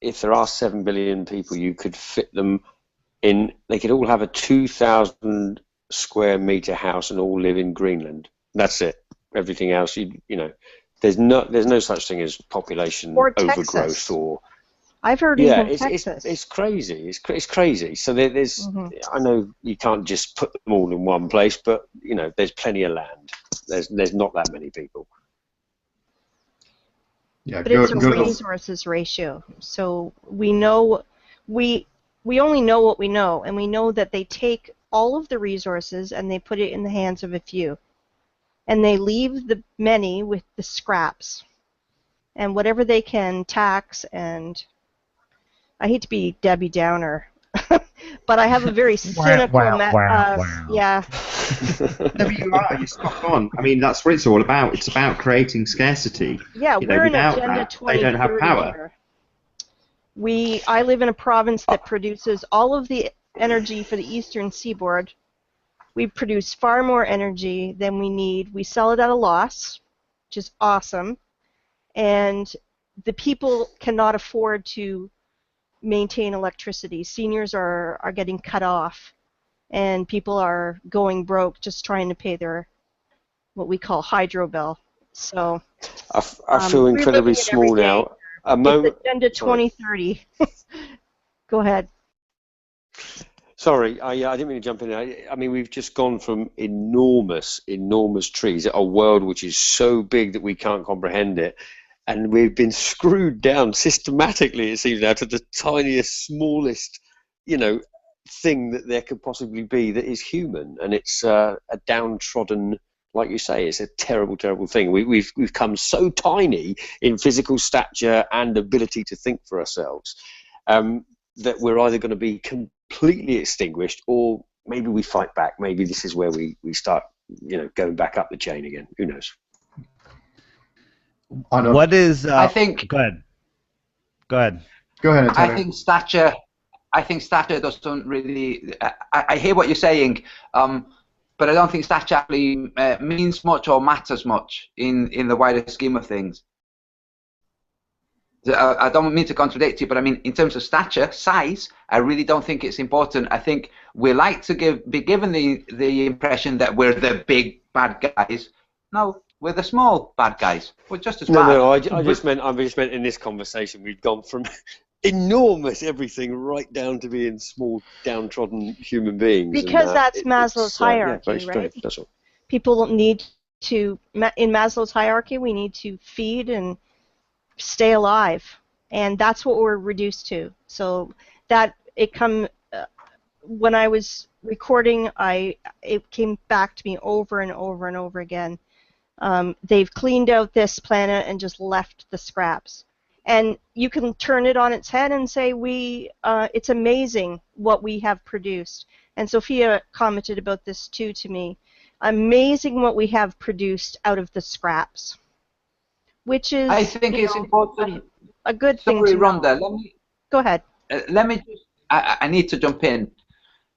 if there are 7 billion people, you could fit them in. They could all have a 2,000 square meter house and all live in Greenland. That's it. Everything else, you know, there's no such thing as population overgrowth Texas. or. I've heard even Texas. It's crazy. It's crazy. So there's, I know you can't just put them all in one place, but you know, there's plenty of land. There's not that many people. Yeah, But it's a resources ratio. So we know we only know what we know, and we know that they take all of the resources and they put it in the hands of a few, and they leave the many with the scraps and whatever they can tax. And I hate to be Debbie Downer, but I have a very cynical yeah. No, you are. You're spot on. I mean, that's what it's all about. It's about creating scarcity. Yeah, You know, we're an without Agenda that, 2030 they don't have power. here. I live in a province that produces all of the energy for the eastern seaboard. We produce far more energy than we need. We sell it at a loss, which is awesome. And the people cannot afford to maintain electricity. Seniors are getting cut off, and people are going broke just trying to pay their what we call hydro bill. So I feel incredibly small now. It's Agenda 2030. Go ahead. Sorry, I didn't mean to jump in. I mean, we've just gone from enormous trees, a world which is so big that we can't comprehend it, and we've been screwed down systematically, it seems now, to the tiniest, smallest, thing that there could possibly be that is human, and it's a downtrodden. Like you say, it's a terrible, terrible thing. We've come so tiny in physical stature and ability to think for ourselves that we're either going to be completely extinguished, or maybe we fight back. Maybe this is where we start, going back up the chain again. Who knows? What is? I think. Go ahead. Go ahead. Go ahead, Antonio. I think stature doesn't really. I hear what you're saying. But I don't think stature actually means much or matters much in the wider scheme of things. I don't mean to contradict you, but I mean, in terms of stature, size, I really don't think it's important. I think we like to be given the impression that we're the big bad guys. No, we're the small bad guys. We're just as bad. No, I just meant in this conversation we've gone from enormous everything right down to being small, downtrodden human beings. Because that's Maslow's hierarchy, right? That's all. People need to, in Maslow's hierarchy, we need to feed and stay alive, and that's what we're reduced to. So that when I was recording, it came back to me over and over and over again. They've cleaned out this planet and just left the scraps. And you can turn it on its head and say it's amazing what we have produced. And Sophia commented about this too to me. Amazing what we have produced out of the scraps, which is I think it's important. A good thing Sorry, to Rhonda, know. Go ahead. Let me just. I need to jump in.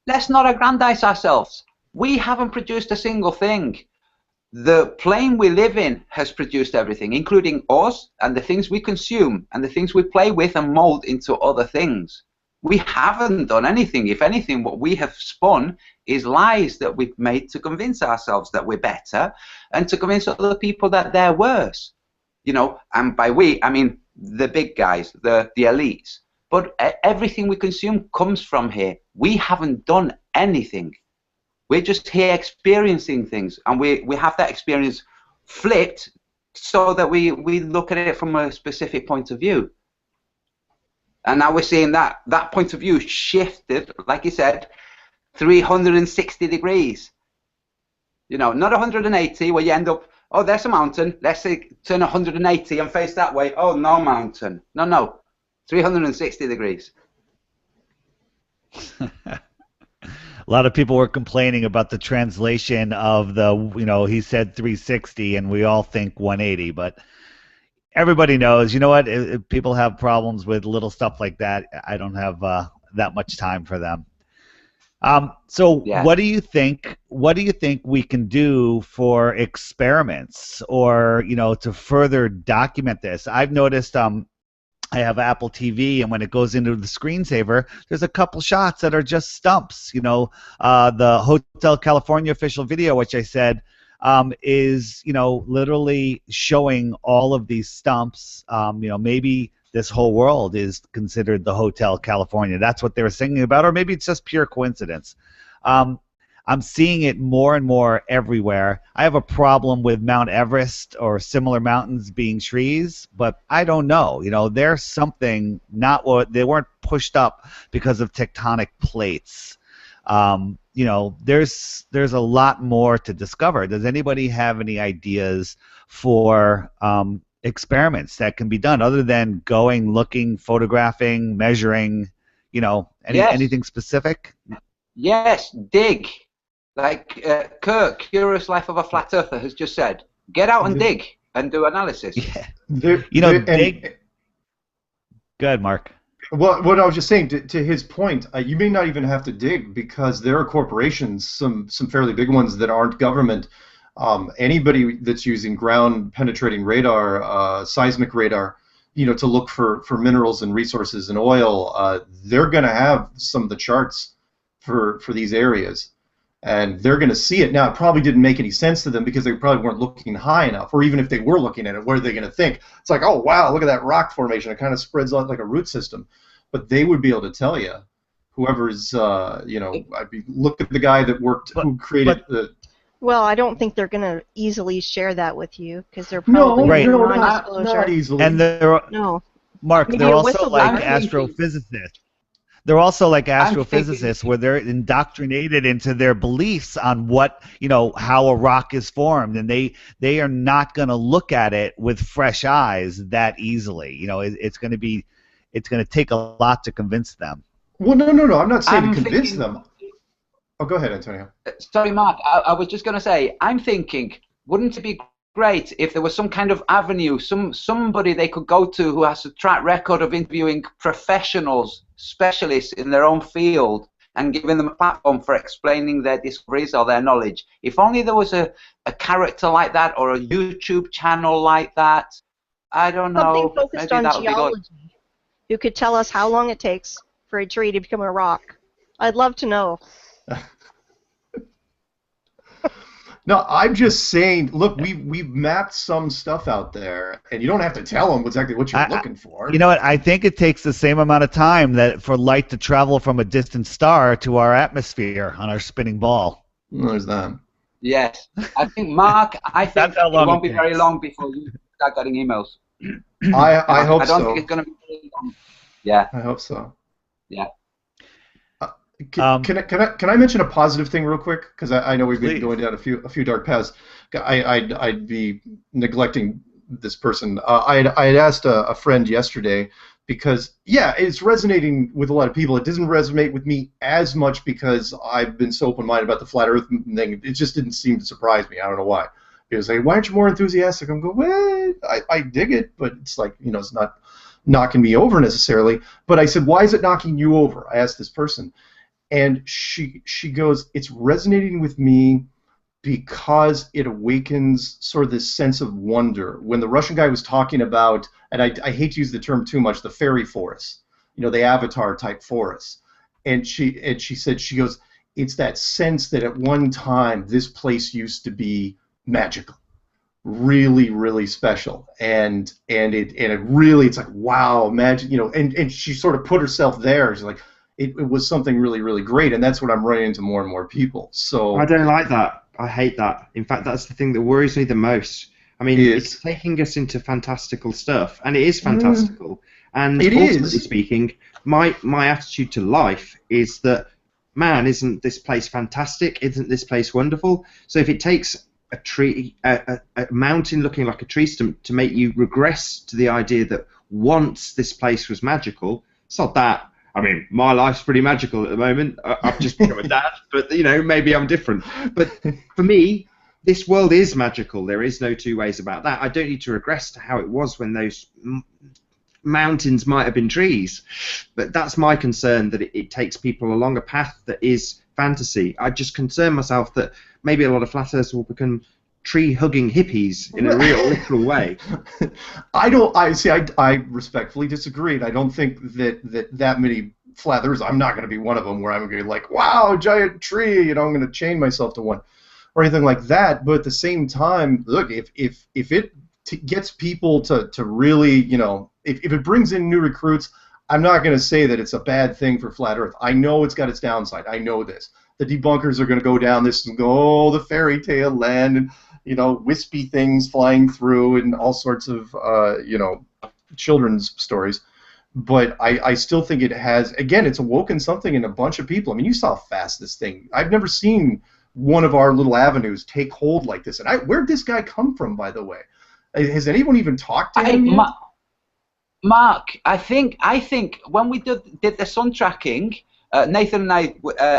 Let's not aggrandize ourselves. We haven't produced a single thing. The plane we live in has produced everything, including us and the things we consume and the things we play with and mold into other things. We haven't done anything. If anything, what we have spun is lies that we've made to convince ourselves that we're better and to convince other people that they're worse. And by we, I mean the big guys, the elites. But everything we consume comes from here. We haven't done anything. We're just here experiencing things, and we have that experience flipped so that we look at it from a specific point of view. And now we're seeing that point of view shifted, like you said, 360 degrees. Not 180 where you end up, oh, there's a mountain. Let's say turn 180 and face that way. Oh, no mountain. No. 360 degrees. A lot of people were complaining about the translation of he said 360 and we all think 180, but everybody knows, if people have problems with little stuff like that, I don't have that much time for them. What do you think we can do for experiments or, to further document this? I've noticed, I have Apple TV, and when it goes into the screensaver, there's a couple shots that are just stumps. The Hotel California official video, which I said is, literally showing all of these stumps. Maybe this whole world is considered the Hotel California. That's what they were singing about, or maybe it's just pure coincidence. I'm seeing it more and more everywhere. I have a problem with Mount Everest or similar mountains being trees, but I don't know. There's something not what they weren't pushed up because of tectonic plates. There's a lot more to discover. Does anybody have any ideas for experiments that can be done other than going, looking, photographing, measuring? Yes. Anything specific? Yes, dig. Like Kirk, Curious Life of a Flat Earther, has just said, get out and dig and do analysis. Yeah. Dig. Go ahead, Mark. Well, what I was just saying, to his point, you may not even have to dig because there are corporations, some fairly big ones that aren't government. Anybody that's using ground-penetrating radar, seismic radar, to look for minerals and resources and oil, they're going to have some of the charts for these areas. And they're going to see it. Now, it probably didn't make any sense to them because they probably weren't looking high enough. Or even if they were looking at it, what are they going to think? It's like, oh, wow, look at that rock formation. It kind of spreads out like a root system. But they would be able to tell you, whoever's, look at the guy that who created the... Well, I don't think they're going to easily share that with you because they're probably not easily. And Mark, they're also like astrophysicists. They're also like astrophysicists where they're indoctrinated into their beliefs on how a rock is formed, and they are not going to look at it with fresh eyes that easily. It's going to take a lot to convince them. Well, no. I'm not saying to convince them. Oh, go ahead, Antonio. Sorry, Mark. I was just going to say, I'm thinking, wouldn't it be great if there was some kind of avenue, somebody they could go to who has a track record of interviewing professionals, specialists in their own field, and giving them a platform for explaining their discoveries or their knowledge. If only there was a character like that or a YouTube channel like that. I don't know. Something focused on geology. Who could tell us how long it takes for a tree to become a rock. I'd love to know. No, I'm just saying, look, we've mapped some stuff out there, and you don't have to tell them exactly what you're looking for. You know what? I think it takes the same amount of time that for light to travel from a distant star to our atmosphere on our spinning ball. There's that. Yes. I think, Mark, it won't be very long before you start getting emails. I hope so. I don't think it's going to be very long. Yeah. I hope so. Yeah. Can I mention a positive thing real quick? Because I know we've been Please. going down a few dark paths. I'd be neglecting this person. I had asked a friend yesterday because it's resonating with a lot of people. It doesn't resonate with me as much because I've been so open-minded about the flat Earth thing. It just didn't seem to surprise me. I don't know why. He was like, "Why aren't you more enthusiastic?" I'm going, "Well, I dig it, but it's like it's not knocking me over necessarily." But I said, "Why is it knocking you over?" I asked this person. And she goes, it's resonating with me because it awakens sort of this sense of wonder. When the Russian guy was talking about, and I hate to use the term too much, the fairy forests, the Avatar type forests, and she said, she goes, it's that sense that at one time this place used to be magical, really, really special, and it really, it's like, wow, magic, and she sort of put herself there. She's like, it was something really, really great, and that's what I'm running into more and more people. So I don't like that. I hate that. In fact, that's the thing that worries me the most. I mean, it's taking us into fantastical stuff, and it is fantastical. And ultimately speaking, my attitude to life is that, man, isn't this place fantastic? Isn't this place wonderful? So if it takes a tree, a mountain looking like a tree stump to make you regress to the idea that once this place was magical, it's not that. I mean, my life's pretty magical at the moment. I've just become a dad, but maybe I'm different. But for me, this world is magical. There is no two ways about that. I don't need to regress to how it was when those mountains might have been trees. But that's my concern, that it takes people along a path that is fantasy. I just concern myself that maybe a lot of flat earthers will become tree-hugging hippies in a real literal way. I respectfully disagree. I don't think that many flat earthers, I'm not going to be one of them where I'm going to be like, wow, giant tree, I'm going to chain myself to one or anything like that. But at the same time, look, if it gets people to really, if it brings in new recruits, I'm not going to say that it's a bad thing for flat earth. I know it's got its downside. I know this. the debunkers are going to go down this and go, oh, the fairy tale land, and wispy things flying through, and all sorts of children's stories. But I still think it has, again, it's awoken something in a bunch of people. I mean, you saw how fast this thing, I've never seen one of our little avenues take hold like this. And where'd this guy come from, by the way? Has anyone even talked to him yet? Mark, I think when we did the sun tracking, Nathan and I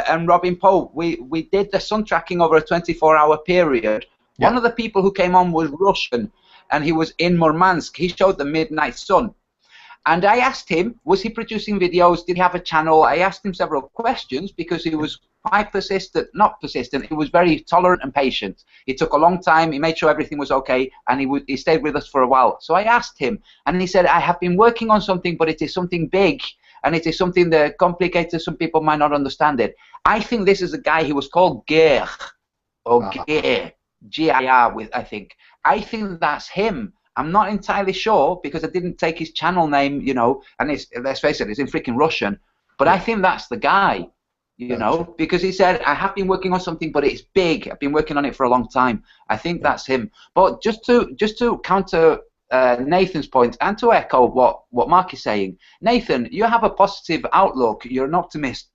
and Robin Poe, we did the sun tracking over a 24-hour period. Yeah. One of the people who came on was Russian, and he was in Murmansk. He showed the midnight sun. And I asked him, was he producing videos? Did he have a channel? I asked him several questions because he was quite persistent, not persistent. He was very tolerant and patient. It took a long time. He made sure everything was okay, and he stayed with us for a while. So I asked him, and he said, I have been working on something, but it is something big, and it is something that complicated. Some people might not understand it. I think this is a guy, he was called Geir, or Geir, G-I-R, I think. I think that's him. I'm not entirely sure because I didn't take his channel name, and let's face it, it's in freaking Russian. But I think that's the guy, because he said, I have been working on something, but it's big. I've been working on it for a long time. I think that's him. But just to counter Nathan's point and to echo what Mark is saying, Nathan, you have a positive outlook. You're an optimist.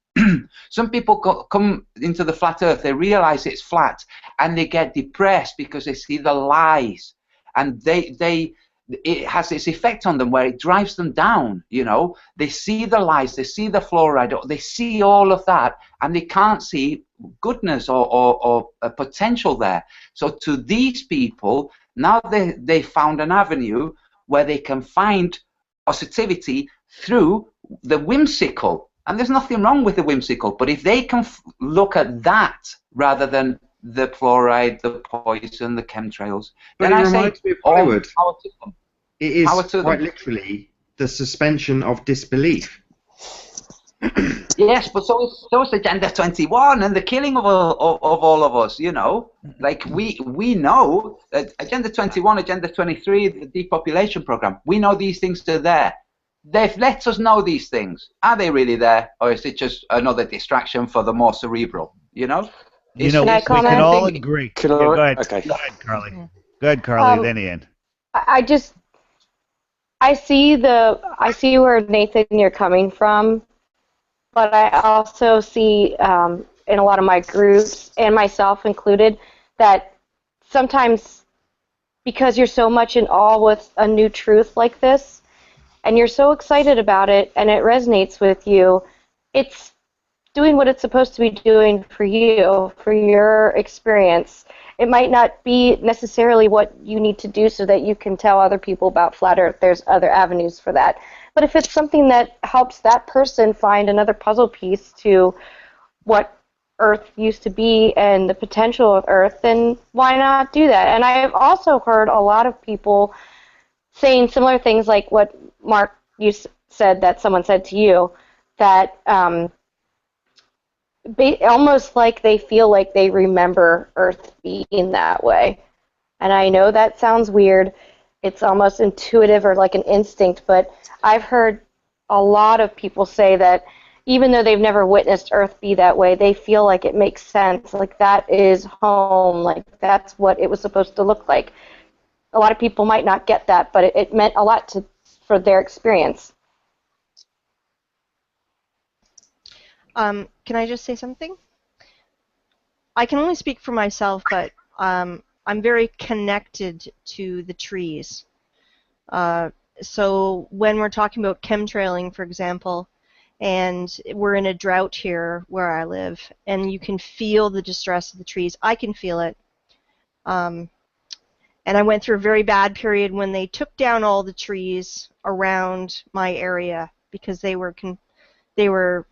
Some people come into the flat earth, they realize it's flat, and they get depressed because they see the lies. And it has its effect on them where it drives them down, They see the lies, they see the fluoride, they see all of that, and they can't see goodness or a potential there. So to these people, now they found an avenue where they can find positivity through the whimsical. And there's nothing wrong with the whimsical, but if they can look at that rather than the fluoride, the poison, the chemtrails. But then it reminds me of Hollywood. It is quite them. Literally the suspension of disbelief. Yes, but so is Agenda 21 and the killing of all of us. Like we know that Agenda 21, Agenda 23, the depopulation program. We know these things are there. They've let us know these things. Are they really there, or is it just another distraction for the more cerebral? We can all agree. Go ahead. Okay. Go ahead, Carly. Go ahead, Carly. Then Ian. I see where Nathan you're coming from, but I also see in a lot of my groups and myself included that sometimes because you're so much in awe with a new truth like this, and you're so excited about it, and it resonates with you, it's doing what it's supposed to be doing for you, for your experience. It might not be necessarily what you need to do so that you can tell other people about Flat Earth. There's other avenues for that. But if it's something that helps that person find another puzzle piece to what Earth used to be and the potential of Earth, then why not do that? And I've also heard a lot of people saying similar things like what Mark, you said that someone said to you, that almost like they feel like they remember Earth being that way. And I know that sounds weird. It's almost intuitive or like an instinct, but I've heard a lot of people say that even though they've never witnessed Earth be that way, they feel like it makes sense, like that is home, like that's what it was supposed to look like. A lot of people might not get that, but it meant a lot for their experience. Can I just say something? I can only speak for myself, but I'm very connected to the trees. So when we're talking about chemtrailing, for example, and we're in a drought here where I live, and you can feel the distress of the trees. I can feel it. And I went through a very bad period when they took down all the trees around my area because they were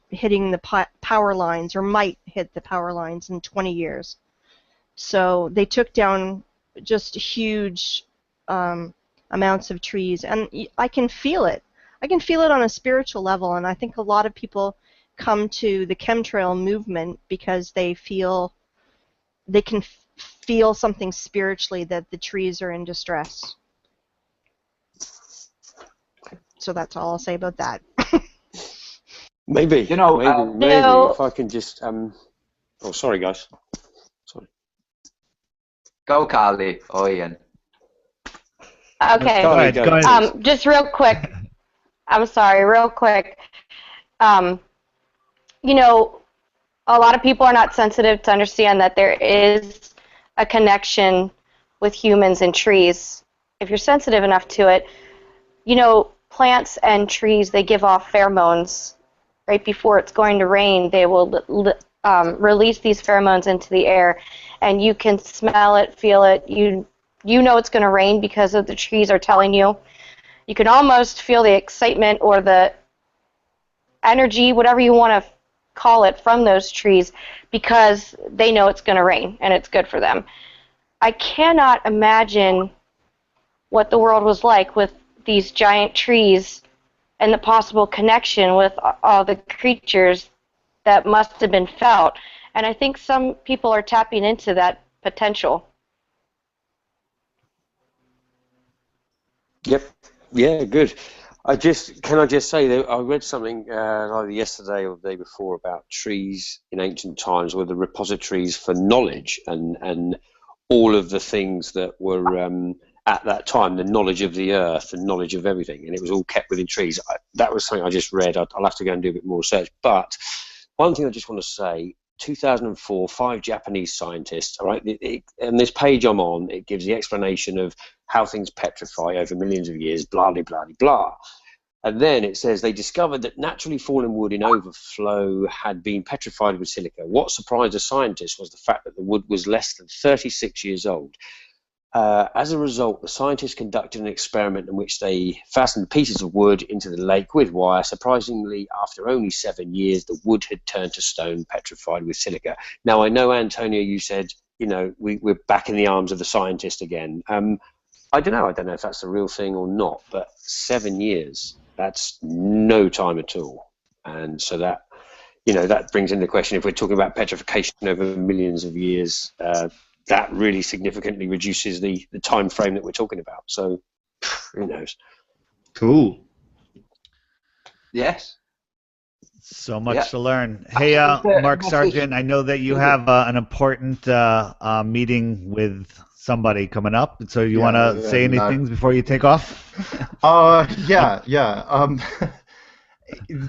hitting the power lines, or might hit the power lines in 20 years. So they took down just huge amounts of trees, and I can feel it. I can feel it on a spiritual level, and I think a lot of people come to the chemtrail movement because they can feel something spiritually, that the trees are in distress. So that's all I'll say about that. Maybe if I can just Oh, sorry, guys. Sorry. Go, Carly. Or Ian. Okay. Go ahead. Go ahead. Just real quick. I'm sorry, real quick. You know, a lot of people are not sensitive to understand that there is a connection with humans and trees. If you're sensitive enough to it, you know, plants and trees, they give off pheromones. Right before it's going to rain, they will release these pheromones into the air, and you can smell it, feel it. You know it's going to rain because of the trees are telling you. You can almost feel the excitement or the energy, whatever you want to call it, from those trees because they know it's going to rain and it's good for them. I cannot imagine what the world was like with these giant trees and the possible connection with all the creatures that must have been felt. And I think some people are tapping into that potential. Yep. Yeah, good. Can I just say that I read something either yesterday or the day before about trees in ancient times were the repositories for knowledge and all of the things that were at that time, the knowledge of the earth, the knowledge of everything, and it was all kept within trees. That was something I just read. I'll have to go and do a bit more research. But one thing I just want to say, 2004, 5 Japanese scientists, all right, and this page I'm on, it gives the explanation of how things petrify over millions of years, blah, blah, blah, blah. And then it says they discovered that naturally fallen wood in overflow had been petrified with silica. What surprised the scientists was the fact that the wood was less than 36 years old. As a result, the scientists conducted an experiment in which they fastened pieces of wood into the lake with wire. Surprisingly, after only 7 years, the wood had turned to stone, petrified with silica. Now, I know, Antonio, you said, you know, we're back in the arms of the scientist again. I don't know if that's the real thing or not, but 7 years, that's no time at all. And so that, you know, that brings into question, if we're talking about petrification over millions of years, that really significantly reduces the time frame that we're talking about. So, who knows? Cool. Yes. So much to learn. Hey, Mark Sargent, I know that you have an important meeting with somebody coming up. So you want to say anything before you take off? Yeah.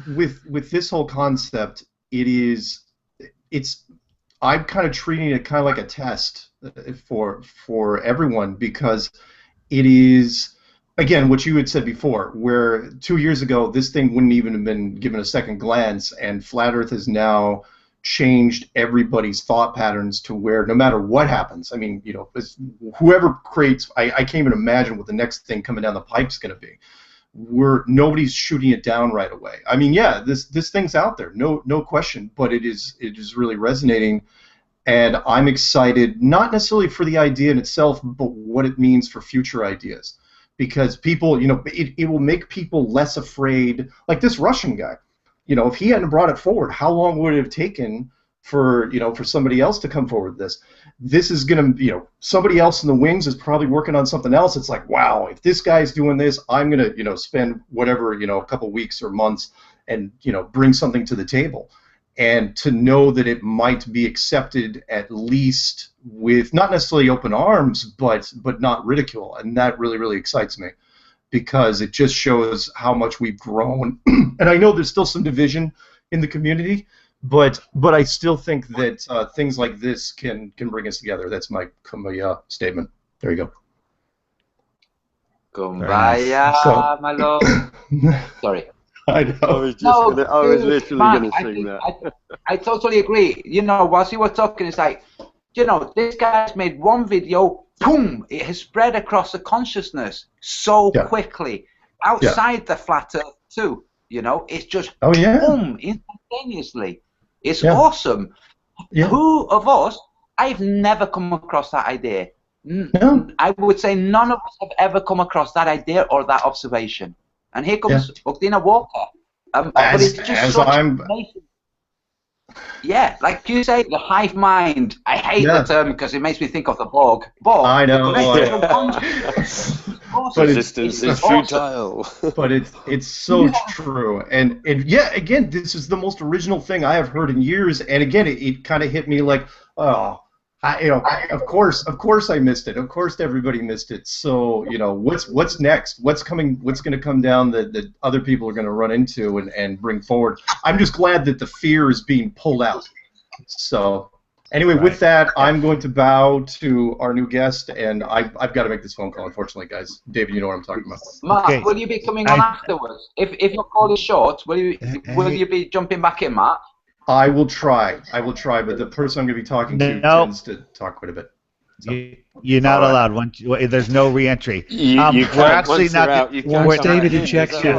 With this whole concept, I'm kind of treating it kind of like a test for everyone, because it is, again, what you had said before, where 2 years ago this thing wouldn't even have been given a second glance, and Flat Earth has now changed everybody's thought patterns to where no matter what happens, I mean, you know, whoever creates, I can't even imagine what the next thing coming down the pipe's going to be. Nobody's shooting it down right away. I mean, yeah, this thing's out there, no question, but it is really resonating, and I'm excited, not necessarily for the idea in itself, but what it means for future ideas, because people, you know, it will make people less afraid. Like this Russian guy, you know, if he hadn't brought it forward, how long would it have taken for somebody else to come forward with this? This is going to, you know, somebody else in the wings is probably working on something else. It's like, wow, if this guy's doing this, I'm going to, you know, spend whatever, you know, a couple weeks or months and, you know, bring something to the table. And to know that it might be accepted at least with not necessarily open arms, but not ridicule. And that really, really excites me, because it just shows how much we've grown. And I know there's still some division in the community, but I still think that things like this can bring us together. That's my statement. There you go. Kumbaya, my lord. Sorry. I know. I was literally going to sing that. I totally agree. You know, whilst you were talking, it's like, you know, this guy's made one video, boom, it has spread across the consciousness so quickly, outside the flat earth too. You know, it's just boom, instantaneously. It's awesome. Yeah. Who of us? I've never come across that idea. No. I would say none of us have ever come across that idea or that observation. And here comes Ukdina Walker. But it's just such amazing. Yeah, like you say, the hive mind. I hate the term because it makes me think of the Borg. I know. But resistance is futile. But it's so true, and yeah, again, this is the most original thing I have heard in years, and again, it kind of hit me like, oh, of course I missed it. Of course, everybody missed it. So, what's next? What's coming? What's going to come down that other people are going to run into and bring forward? I'm just glad that the fear is being pulled out. So, anyway, with that, I'm going to bow to our new guest, and I've got to make this phone call, unfortunately, guys. David, you know what I'm talking about. Mark, will you be coming on afterwards? If your call is short, will you be jumping back in, Mark? I will try, but the person I'm going to be talking to tends to talk quite a bit. So. You're not allowed. There's no re-entry. We're actually not. Once David ejects you.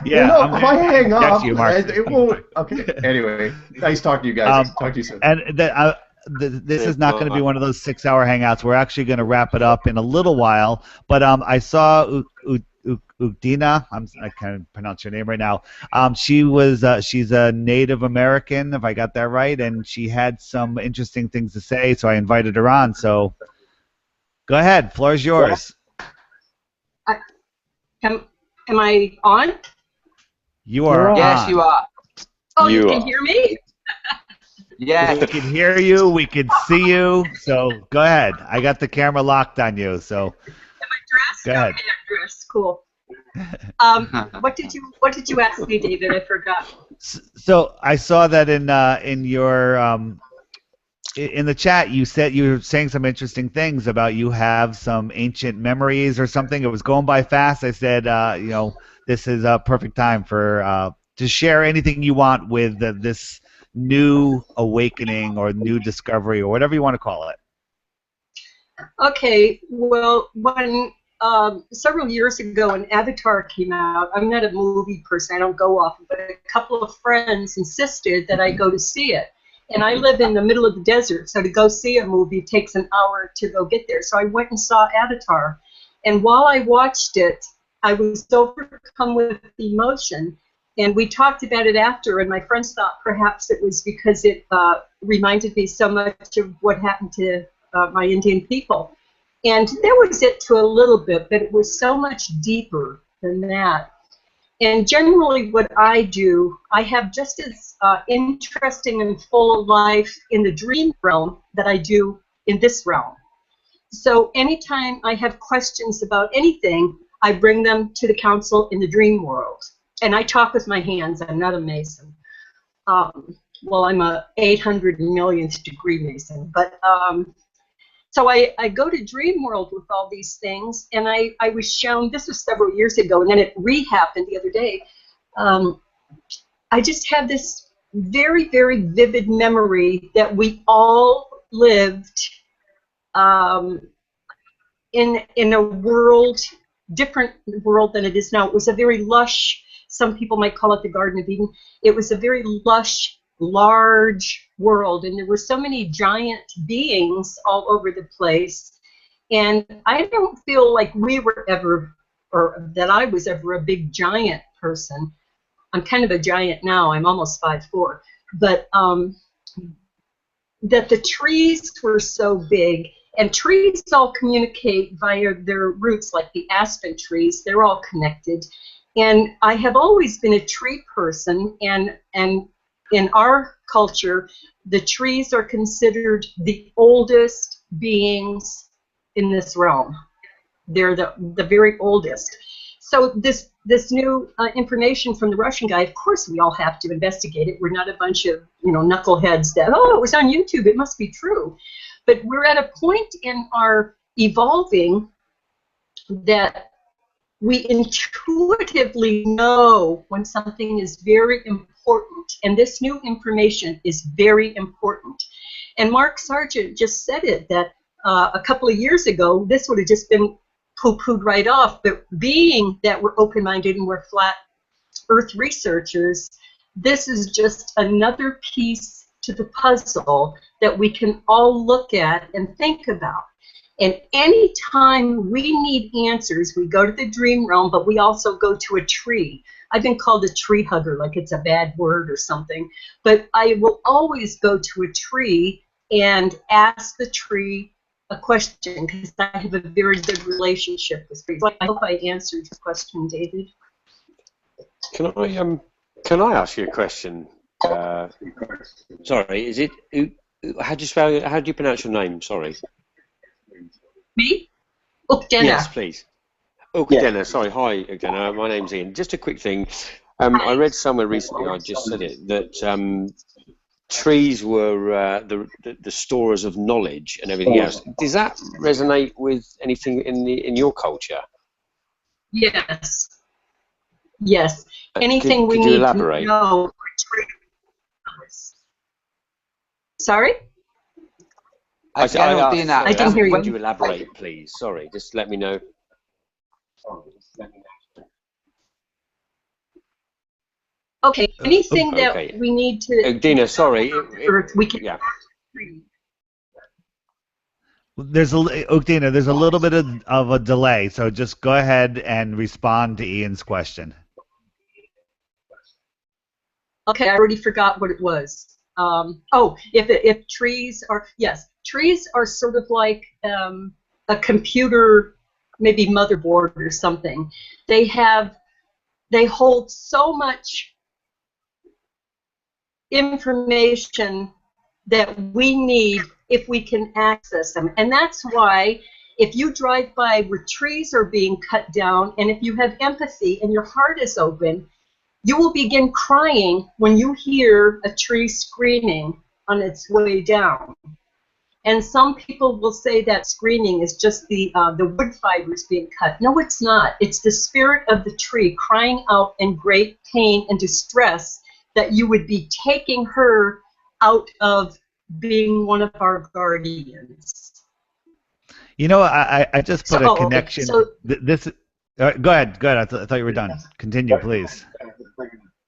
Yeah. If I hang up, it won't. Okay. Anyway, nice talking to you guys. Talk to you soon. And this is not going to be one of those 6-hour hangouts. We're actually going to wrap it up in a little while. But I saw Udina, I can't pronounce her name right now. She's a Native American, if I got that right, and she had some interesting things to say, so I invited her on. So go ahead, floor is yours. Am I on? You are on. Yes, you are. Oh, you can hear me? Yeah. We can hear you, we can see you, so go ahead. I got the camera locked on you, so am I dressed? Go ahead. Okay, I'm dressed. Cool. What did you ask me, David? I forgot. So I saw that in your in the chat you said you were saying some interesting things about you have some ancient memories or something. It was going by fast. I said this is a perfect time for to share anything you want with this new awakening or new discovery or whatever you want to call it. Okay. Well, when several years ago when Avatar came out, I'm not a movie person, I don't go often, but a couple of friends insisted that I go to see it. And I live in the middle of the desert, so to go see a movie takes an hour to go get there. So I went and saw Avatar. And while I watched it, I was overcome with emotion. And we talked about it after, and my friends thought perhaps it was because it reminded me so much of what happened to my Indian people. And there was it to a little bit, but it was so much deeper than that. And generally what I do, I have just as interesting and full life in the dream realm that I do in this realm. So anytime I have questions about anything, I bring them to the council in the dream world. And I talk with my hands. I'm not a Mason. Well, I'm a 800 millionth degree Mason. But so I go to Dream World with all these things, and I was shown, this was several years ago, and then it re-happened the other day. I just have this very, very vivid memory that we all lived in a world, different world than it is now. It was a very lush, some people might call it the Garden of Eden. It was a very lush, large world, and there were so many giant beings all over the place, and I don't feel like we were ever, or that I was ever a big giant person. I'm kind of a giant now, I'm almost 5'4", but that the trees were so big, and trees all communicate via their roots, like the aspen trees, they're all connected. And I have always been a tree person, and in our culture, the trees are considered the oldest beings in this realm. They're the very oldest. So this new information from the Russian guy, of course we all have to investigate it. We're not a bunch of knuckleheads that, oh, it was on YouTube, it must be true. But we're at a point in our evolving that we intuitively know when something is very important, and this new information is very important. And Mark Sargent just said it, that a couple of years ago, this would have just been poo-pooed right off, but being that we're open-minded and we're flat earth researchers, this is just another piece to the puzzle that we can all look at and think about. And anytime we need answers, we go to the dream realm, but we also go to a tree. I've been called a tree hugger, like it's a bad word or something. But I will always go to a tree and ask the tree a question because I have a very good relationship with trees. So I hope I answered your question, David. Can I ask you a question? Sorry, is it? How do you spell? How do you pronounce your name? Sorry. Me? Ukdena. Yes, please. Ukdena. Sorry. Hi, Ukdena. My name's Ian. Just a quick thing. I read somewhere recently. I just said it that trees were the storers of knowledge and everything else. Does that resonate with anything in your culture? Yes. Yes. Anything we could you need elaborate? to know. Sorry? I didn't hear you. Could you elaborate, please? Sorry, just let me know. Okay. Anything that we need to. Dina, sorry. We can. Yeah. Ukdina, there's a little bit of a delay, so just go ahead and respond to Ian's question. Okay, I already forgot what it was. If trees are, yes, trees are sort of like a computer, maybe motherboard or something. They hold so much information that we need if we can access them. And that's why if you drive by where trees are being cut down, and if you have empathy and your heart is open, you will begin crying when you hear a tree screaming on its way down. And some people will say that screaming is just the wood fibers being cut. No, it's not. It's the spirit of the tree crying out in great pain and distress that you would be taking her out of being one of our guardians. You know, I just put a connection. Go ahead. I thought you were done. Continue, please.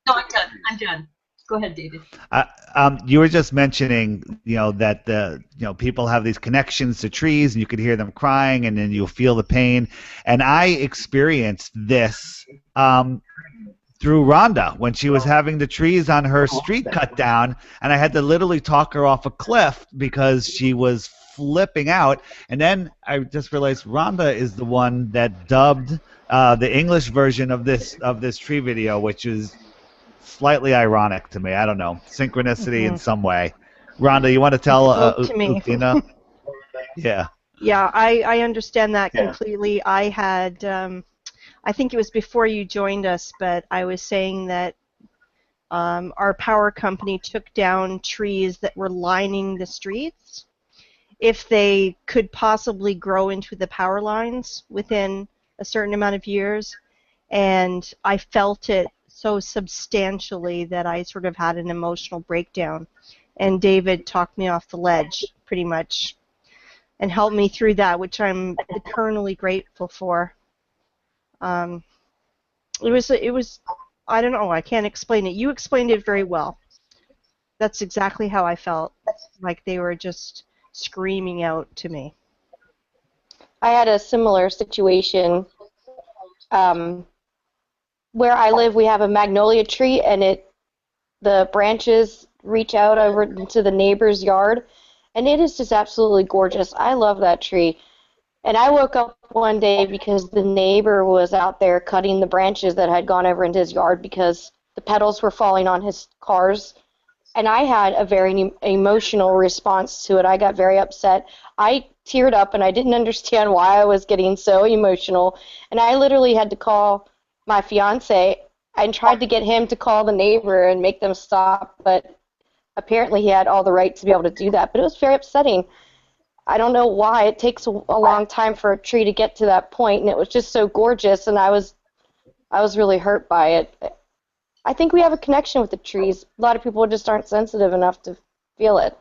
No, I'm done. Go ahead, David. You were just mentioning, that people have these connections to trees, and you could hear them crying, and then you'll feel the pain. And I experienced this through Rhonda when she was having the trees on her street cut down, and I had to literally talk her off a cliff because she was flipping out. And then I just realized Rhonda is the one that dubbed the English version of this tree video, which is slightly ironic to me. I don't know, synchronicity in some way. Rhonda, you want to tell Ukdina? Yeah. Yeah, I understand that completely. I had, I think it was before you joined us, but I was saying that our power company took down trees that were lining the streets if they could possibly grow into the power lines within a certain amount of years. And I felt it so substantially that I sort of had an emotional breakdown. And David talked me off the ledge, pretty much, and helped me through that, which I'm eternally grateful for. It was, I don't know, I can't explain it. You explained it very well. That's exactly how I felt, like they were just screaming out to me. I had a similar situation. Where I live, we have a magnolia tree, and the branches reach out over into the neighbor's yard, and it is just absolutely gorgeous. I love that tree. And I woke up one day because the neighbor was out there cutting the branches that had gone over into his yard because the petals were falling on his cars. And I had a very emotional response to it. I got very upset. I teared up, and I didn't understand why I was getting so emotional. And I literally had to call my fiance and tried to get him to call the neighbor and make them stop, but apparently he had all the right to be able to do that. But it was very upsetting. I don't know why. It takes a long time for a tree to get to that point, and it was just so gorgeous, and I was really hurt by it. I think we have a connection with the trees. A lot of people just aren't sensitive enough to feel it.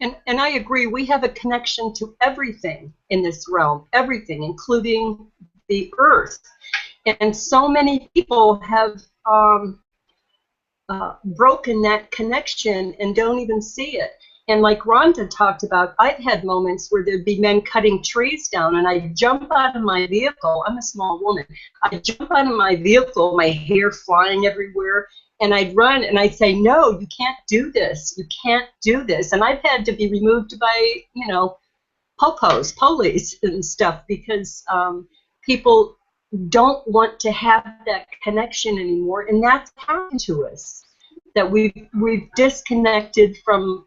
And I agree, we have a connection to everything in this realm, everything, including the earth. And so many people have broken that connection and don't even see it. And like Rhonda talked about, I've had moments where there'd be men cutting trees down, and I'd jump out of my vehicle. I'm a small woman. I'd jump out of my vehicle, my hair flying everywhere, and I'd run, and I'd say, no, you can't do this. You can't do this. And I've had to be removed by, police and stuff, because people don't want to have that connection anymore, and that's happened to us. That we've disconnected from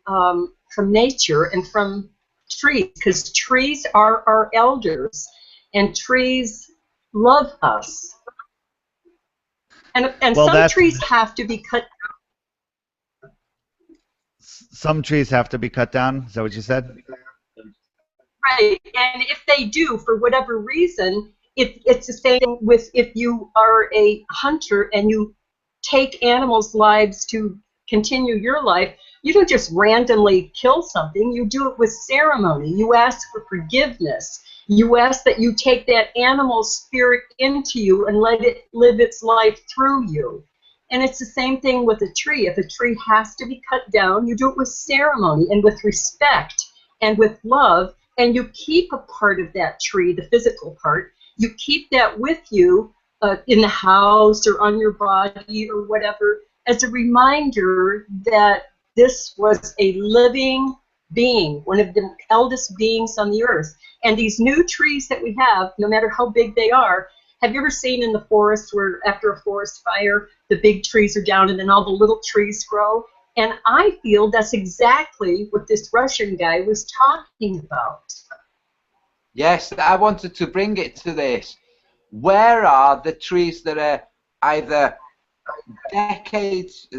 nature and from trees, because trees are our elders, and trees love us. And Well, some trees have to be cut down. Some trees have to be cut down. Is that what you said? Right, and if they do, for whatever reason, it's the same with if you are a hunter and you take animals' lives to continue your life. You don't just randomly kill something. You do it with ceremony. You ask for forgiveness. You ask that you take that animal spirit into you and let it live its life through you. And it's the same thing with a tree. If a tree has to be cut down, you do it with ceremony and with respect and with love, and you keep a part of that tree, the physical part. You keep that with you in the house or on your body or whatever, as a reminder that this was a living being, one of the eldest beings on the earth. And these new trees that we have, no matter how big they are, have you ever seen in the forest where after a forest fire, the big trees are down and then all the little trees grow? And I feel that's exactly what this Russian guy was talking about. Yes, I wanted to bring it to this. Where are the trees that are either decades,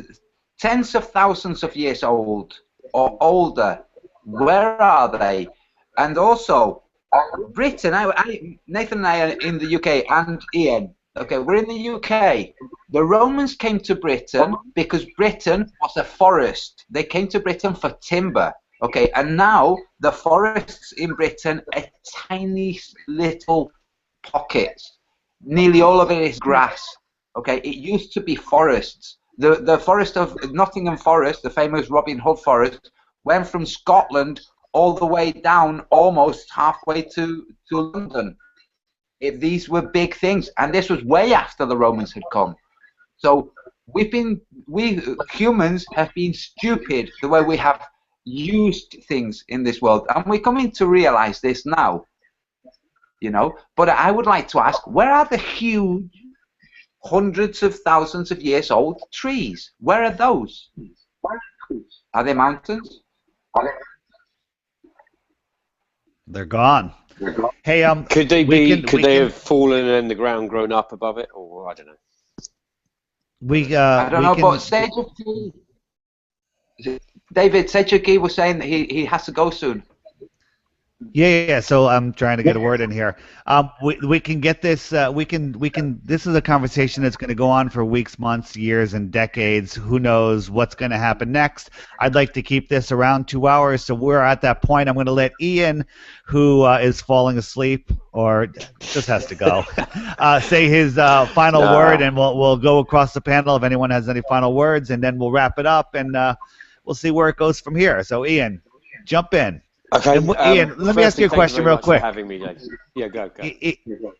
tens of thousands of years old or older? Where are they? And also, Britain, Nathan and I are in the UK, and Ian, okay, we're in the UK. The Romans came to Britain because Britain was a forest. They came to Britain for timber. Okay, and now the forests in Britain are tiny little pockets. Nearly all of it is grass. Okay, it used to be forests. The forest of Nottingham Forest, the famous Robin Hood forest, went from Scotland all the way down almost halfway to London. These were big things, and this was way after the Romans had come. So we humans have been stupid the way we have used things in this world, and we're coming to realize this now, but I would like to ask, where are the huge hundreds of thousands of years old trees? Where are those? Are they mountains? They're gone. Hey, could they have fallen and the ground grown up above it, or I don't know. I don't know, but David Sejaki was saying that he has to go soon. Yeah. So I'm trying to get a word in here. We can get this. This is a conversation that's going to go on for weeks, months, years, and decades. Who knows what's going to happen next? I'd like to keep this around 2 hours. So we're at that point. I'm going to let Ian, who is falling asleep or just has to go, say his final word, and we'll go across the panel if anyone has any final words, and then we'll wrap it up, and we'll see where it goes from here. So Ian, jump in. Okay, Ian, let me ask you a question real quick. Having me, yeah, go.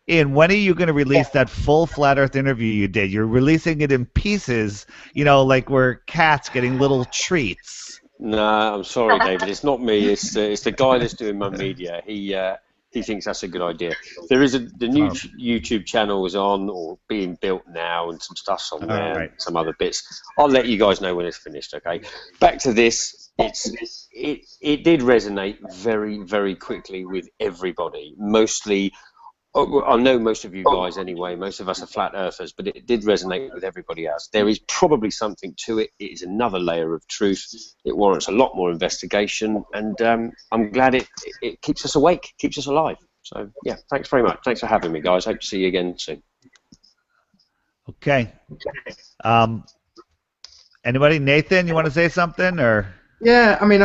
Ian, when are you going to release that full Flat Earth interview you did? You're releasing it in pieces, like we're cats getting little treats. No, I'm sorry, David. It's not me. It's the guy that's doing my media. He thinks that's a good idea. There is the new YouTube channel is on or being built now, and some stuff's on there, and some other bits. I'll let you guys know when it's finished. Okay. Back to this. It did resonate very, very quickly with everybody. Mostly, I know most of you guys anyway. Most of us are flat earthers, but it did resonate with everybody else. There is probably something to it. It is another layer of truth. It warrants a lot more investigation, and I'm glad it keeps us awake, keeps us alive. So yeah, thanks very much. Thanks for having me, guys. Hope to see you again soon. Okay. Anybody? Nathan, you want to say something or? Yeah, I mean,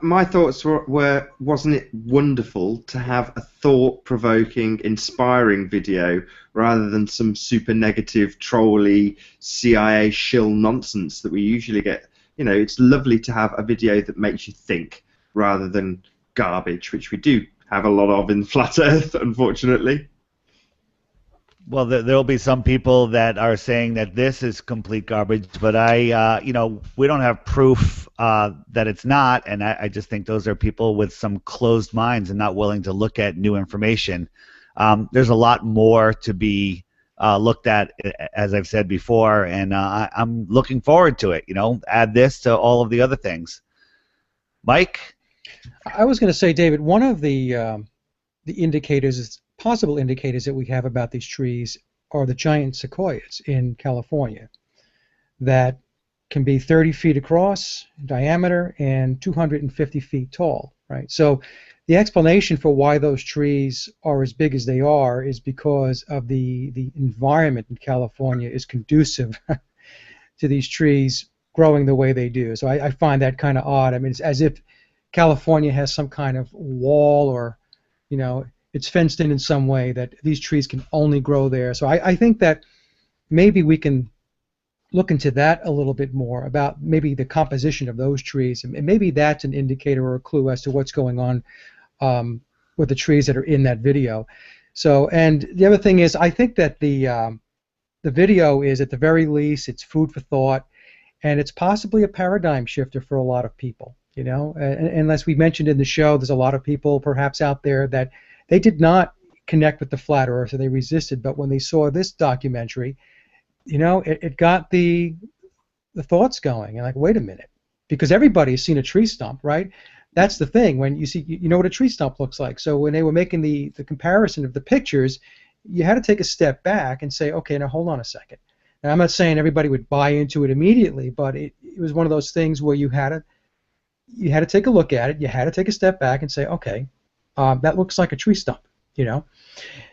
my thoughts were, wasn't it wonderful to have a thought-provoking, inspiring video rather than some super negative, trolly, CIA shill nonsense that we usually get you know, it's lovely to have a video that makes you think rather than garbage, which we do have a lot of in Flat Earth, unfortunately. Well, there'll be some people that are saying that this is complete garbage, but you know, we don't have proof that it's not, and I just think those are people with some closed minds and not willing to look at new information. There's a lot more to be looked at, as I've said before, and I'm looking forward to it. You know, add this to all of the other things. Mike? I was going to say, David, one of the indicators, possible indicators that we have about these trees are the giant sequoias in California that can be 30 feet across in diameter and 250 feet tall, right? So the explanation for why those trees are as big as they are is because of the environment in California is conducive to these trees growing the way they do. So I find that kind of odd. I mean, it's as if California has some kind of wall, or, you know, it's fenced in some way that these trees can only grow there. So I think that maybe we can look into that a little bit more, about maybe the composition of those trees, and maybe that's an indicator or a clue as to what's going on with the trees that are in that video. So, and the other thing is, I think that the video is, at the very least, it's food for thought, and it's possibly a paradigm shifter for a lot of people. You know, and as we mentioned in the show, there's a lot of people perhaps out there that they did not connect with the flat earth, or they resisted, but when they saw this documentary, you know, it got the thoughts going, and like, wait a minute, because everybody's seen a tree stump, right? That's the thing. When you see, you know what a tree stump looks like. So when they were making the comparison of the pictures, you had to take a step back and say, okay, now hold on a second. And I'm not saying everybody would buy into it immediately, but it was one of those things where you had to take a look at it. You had to take a step back and say, okay, that looks like a tree stump, you know.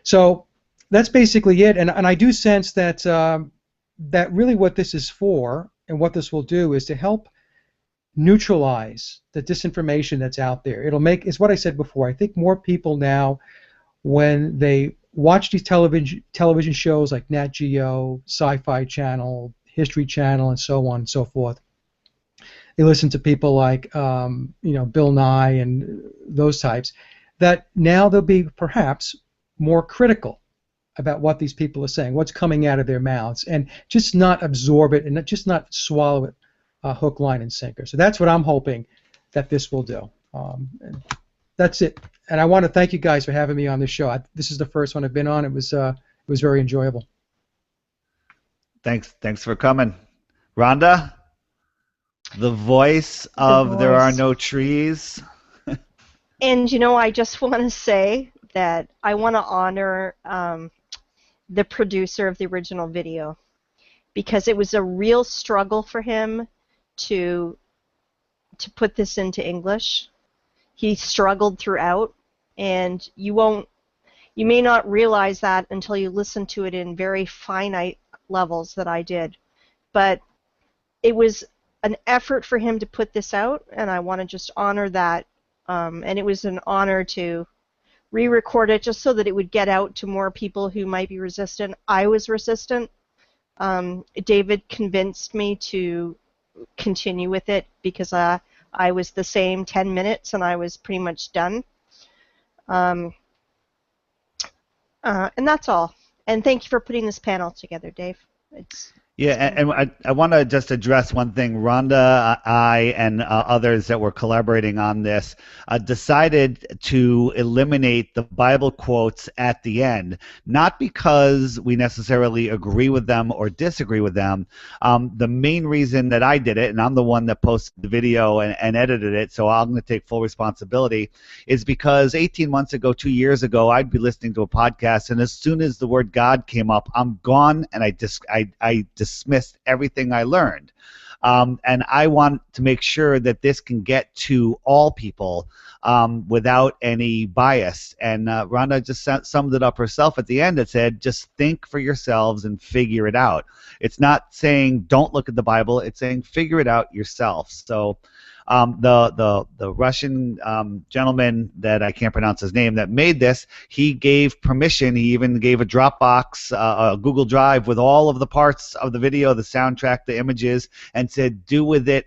So that's basically it. And I do sense that that really what this is for, and what this will do, is to help neutralize the disinformation that's out there. It'll make, it's what I said before, I think more people now, when they watch these television shows like Nat Geo, Sci-Fi Channel, History Channel, and so on and so forth, they listen to people like you know, Bill Nye and those types, that now they'll be perhaps more critical about what these people are saying, what's coming out of their mouths, and just not absorb it and just not swallow it hook, line, and sinker. So that's what I'm hoping that this will do. And that's it. And I want to thank you guys for having me on this show. This is the first one I've been on. It was very enjoyable. Thanks for coming, Rhonda. The voice of There Are No Trees. And, you know, I just want to say that I want to honor the producer of the original video, because it was a real struggle for him to put this into English. He struggled throughout, and you may not realize that until you listen to it in very finite levels that I did. But it was an effort for him to put this out, and I want to just honor that. And it was an honor to re-record it just so that it would get out to more people who might be resistant. I was resistant. David convinced me to continue with it because I was the same 10 minutes and I was pretty much done. And that's all. And thank you for putting this panel together, Dave. Yeah, and I want to just address one thing. Rhonda, I, and others that were collaborating on this decided to eliminate the Bible quotes at the end, not because we necessarily agree with them or disagree with them. The main reason that I did it, and I'm the one that posted the video and edited it, so I'm going to take full responsibility, is because 18 months ago, 2 years ago, I'd be listening to a podcast, and as soon as the word God came up, I'm gone, and I dismissed everything I learned. And I want to make sure that this can get to all people without any bias. And Rhonda just summed it up herself at the end. It said, just think for yourselves and figure it out. It's not saying don't look at the Bible. It's saying figure it out yourself. So The Russian gentleman that I can't pronounce his name that made this, he gave permission. He even gave a Dropbox, a Google Drive with all of the parts of the video, the soundtrack, the images, and said, do with it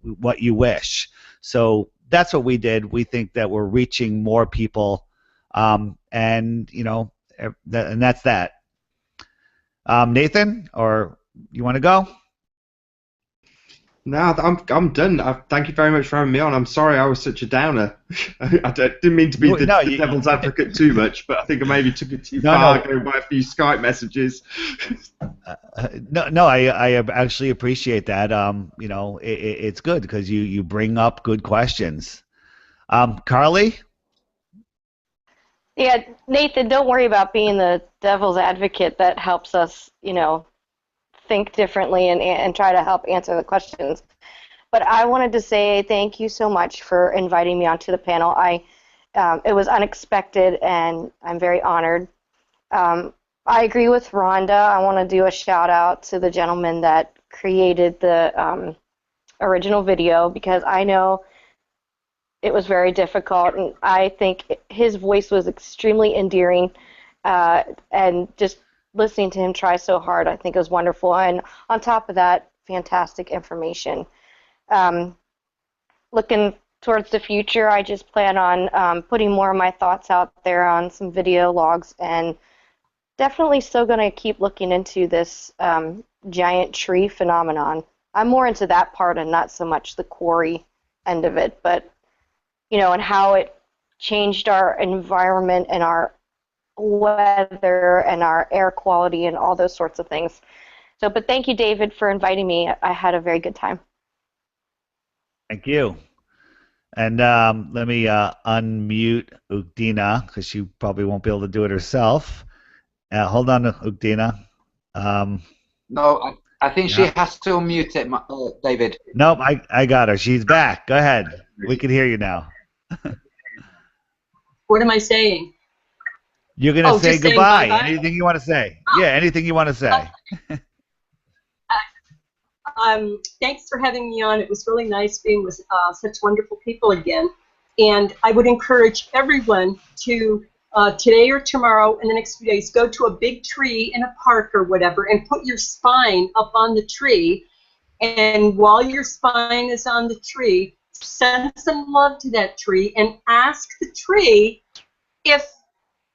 what you wish. So that's what we did. We think that we're reaching more people, and you know, and that's that. Nathan, or you want to go? No, I'm done. Thank you very much for having me on. I'm sorry I was such a downer. I didn't mean to be the devil's advocate too much, but I think I maybe took it too far going by a few Skype messages. No, I actually appreciate that. You know, it's good because you bring up good questions. Carly? Yeah, Nathan, don't worry about being the devil's advocate. That helps us, you know, think differently and try to help answer the questions. But I wanted to say thank you so much for inviting me onto the panel. It was unexpected, and I'm very honored. I agree with Rhonda. I want to do a shout out to the gentleman that created the original video, because I know it was very difficult, and I think his voice was extremely endearing, and just listening to him try so hard, I think it was wonderful. And on top of that, fantastic information. Looking towards the future, I just plan on putting more of my thoughts out there on some video logs, and definitely still going to keep looking into this giant tree phenomenon. I'm more into that part and not so much the quarry end of it, but you know, and how it changed our environment and our weather and our air quality and all those sorts of things. So, but thank you, David, for inviting me. I had a very good time. Thank you. And let me unmute Ugdina, because she probably won't be able to do it herself. Hold on, Ugdina. No, I think she has to unmute it, David. Nope, I got her. She's back. Go ahead. We can hear you now. What am I saying? You're going to say goodbye. Anything you want to say. Yeah, anything you want to say. Thanks for having me on. It was really nice being with such wonderful people again. And I would encourage everyone to, today or tomorrow, in the next few days, go to a big tree in a park or whatever and put your spine up on the tree. And while your spine is on the tree, send some love to that tree and ask the tree if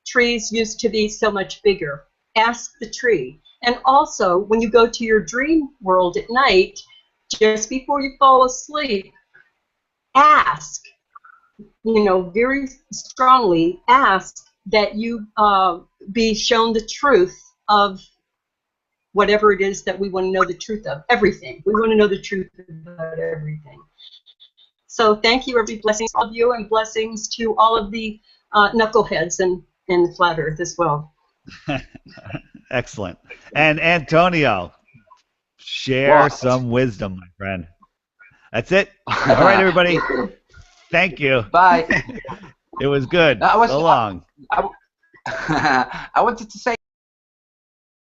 trees used to be so much bigger. Ask the tree. And also, when you go to your dream world at night, just before you fall asleep, ask, you know, very strongly ask that you be shown the truth of whatever it is that we want to know the truth of. Everything. We want to know the truth about everything. So thank you, every blessings to all of you, and blessings to all of the knuckleheads and the flat earth as well. Excellent. And Antonio, share some wisdom, my friend. That's it. All right, everybody. Thank you. Bye. It was good. So long. I wanted to say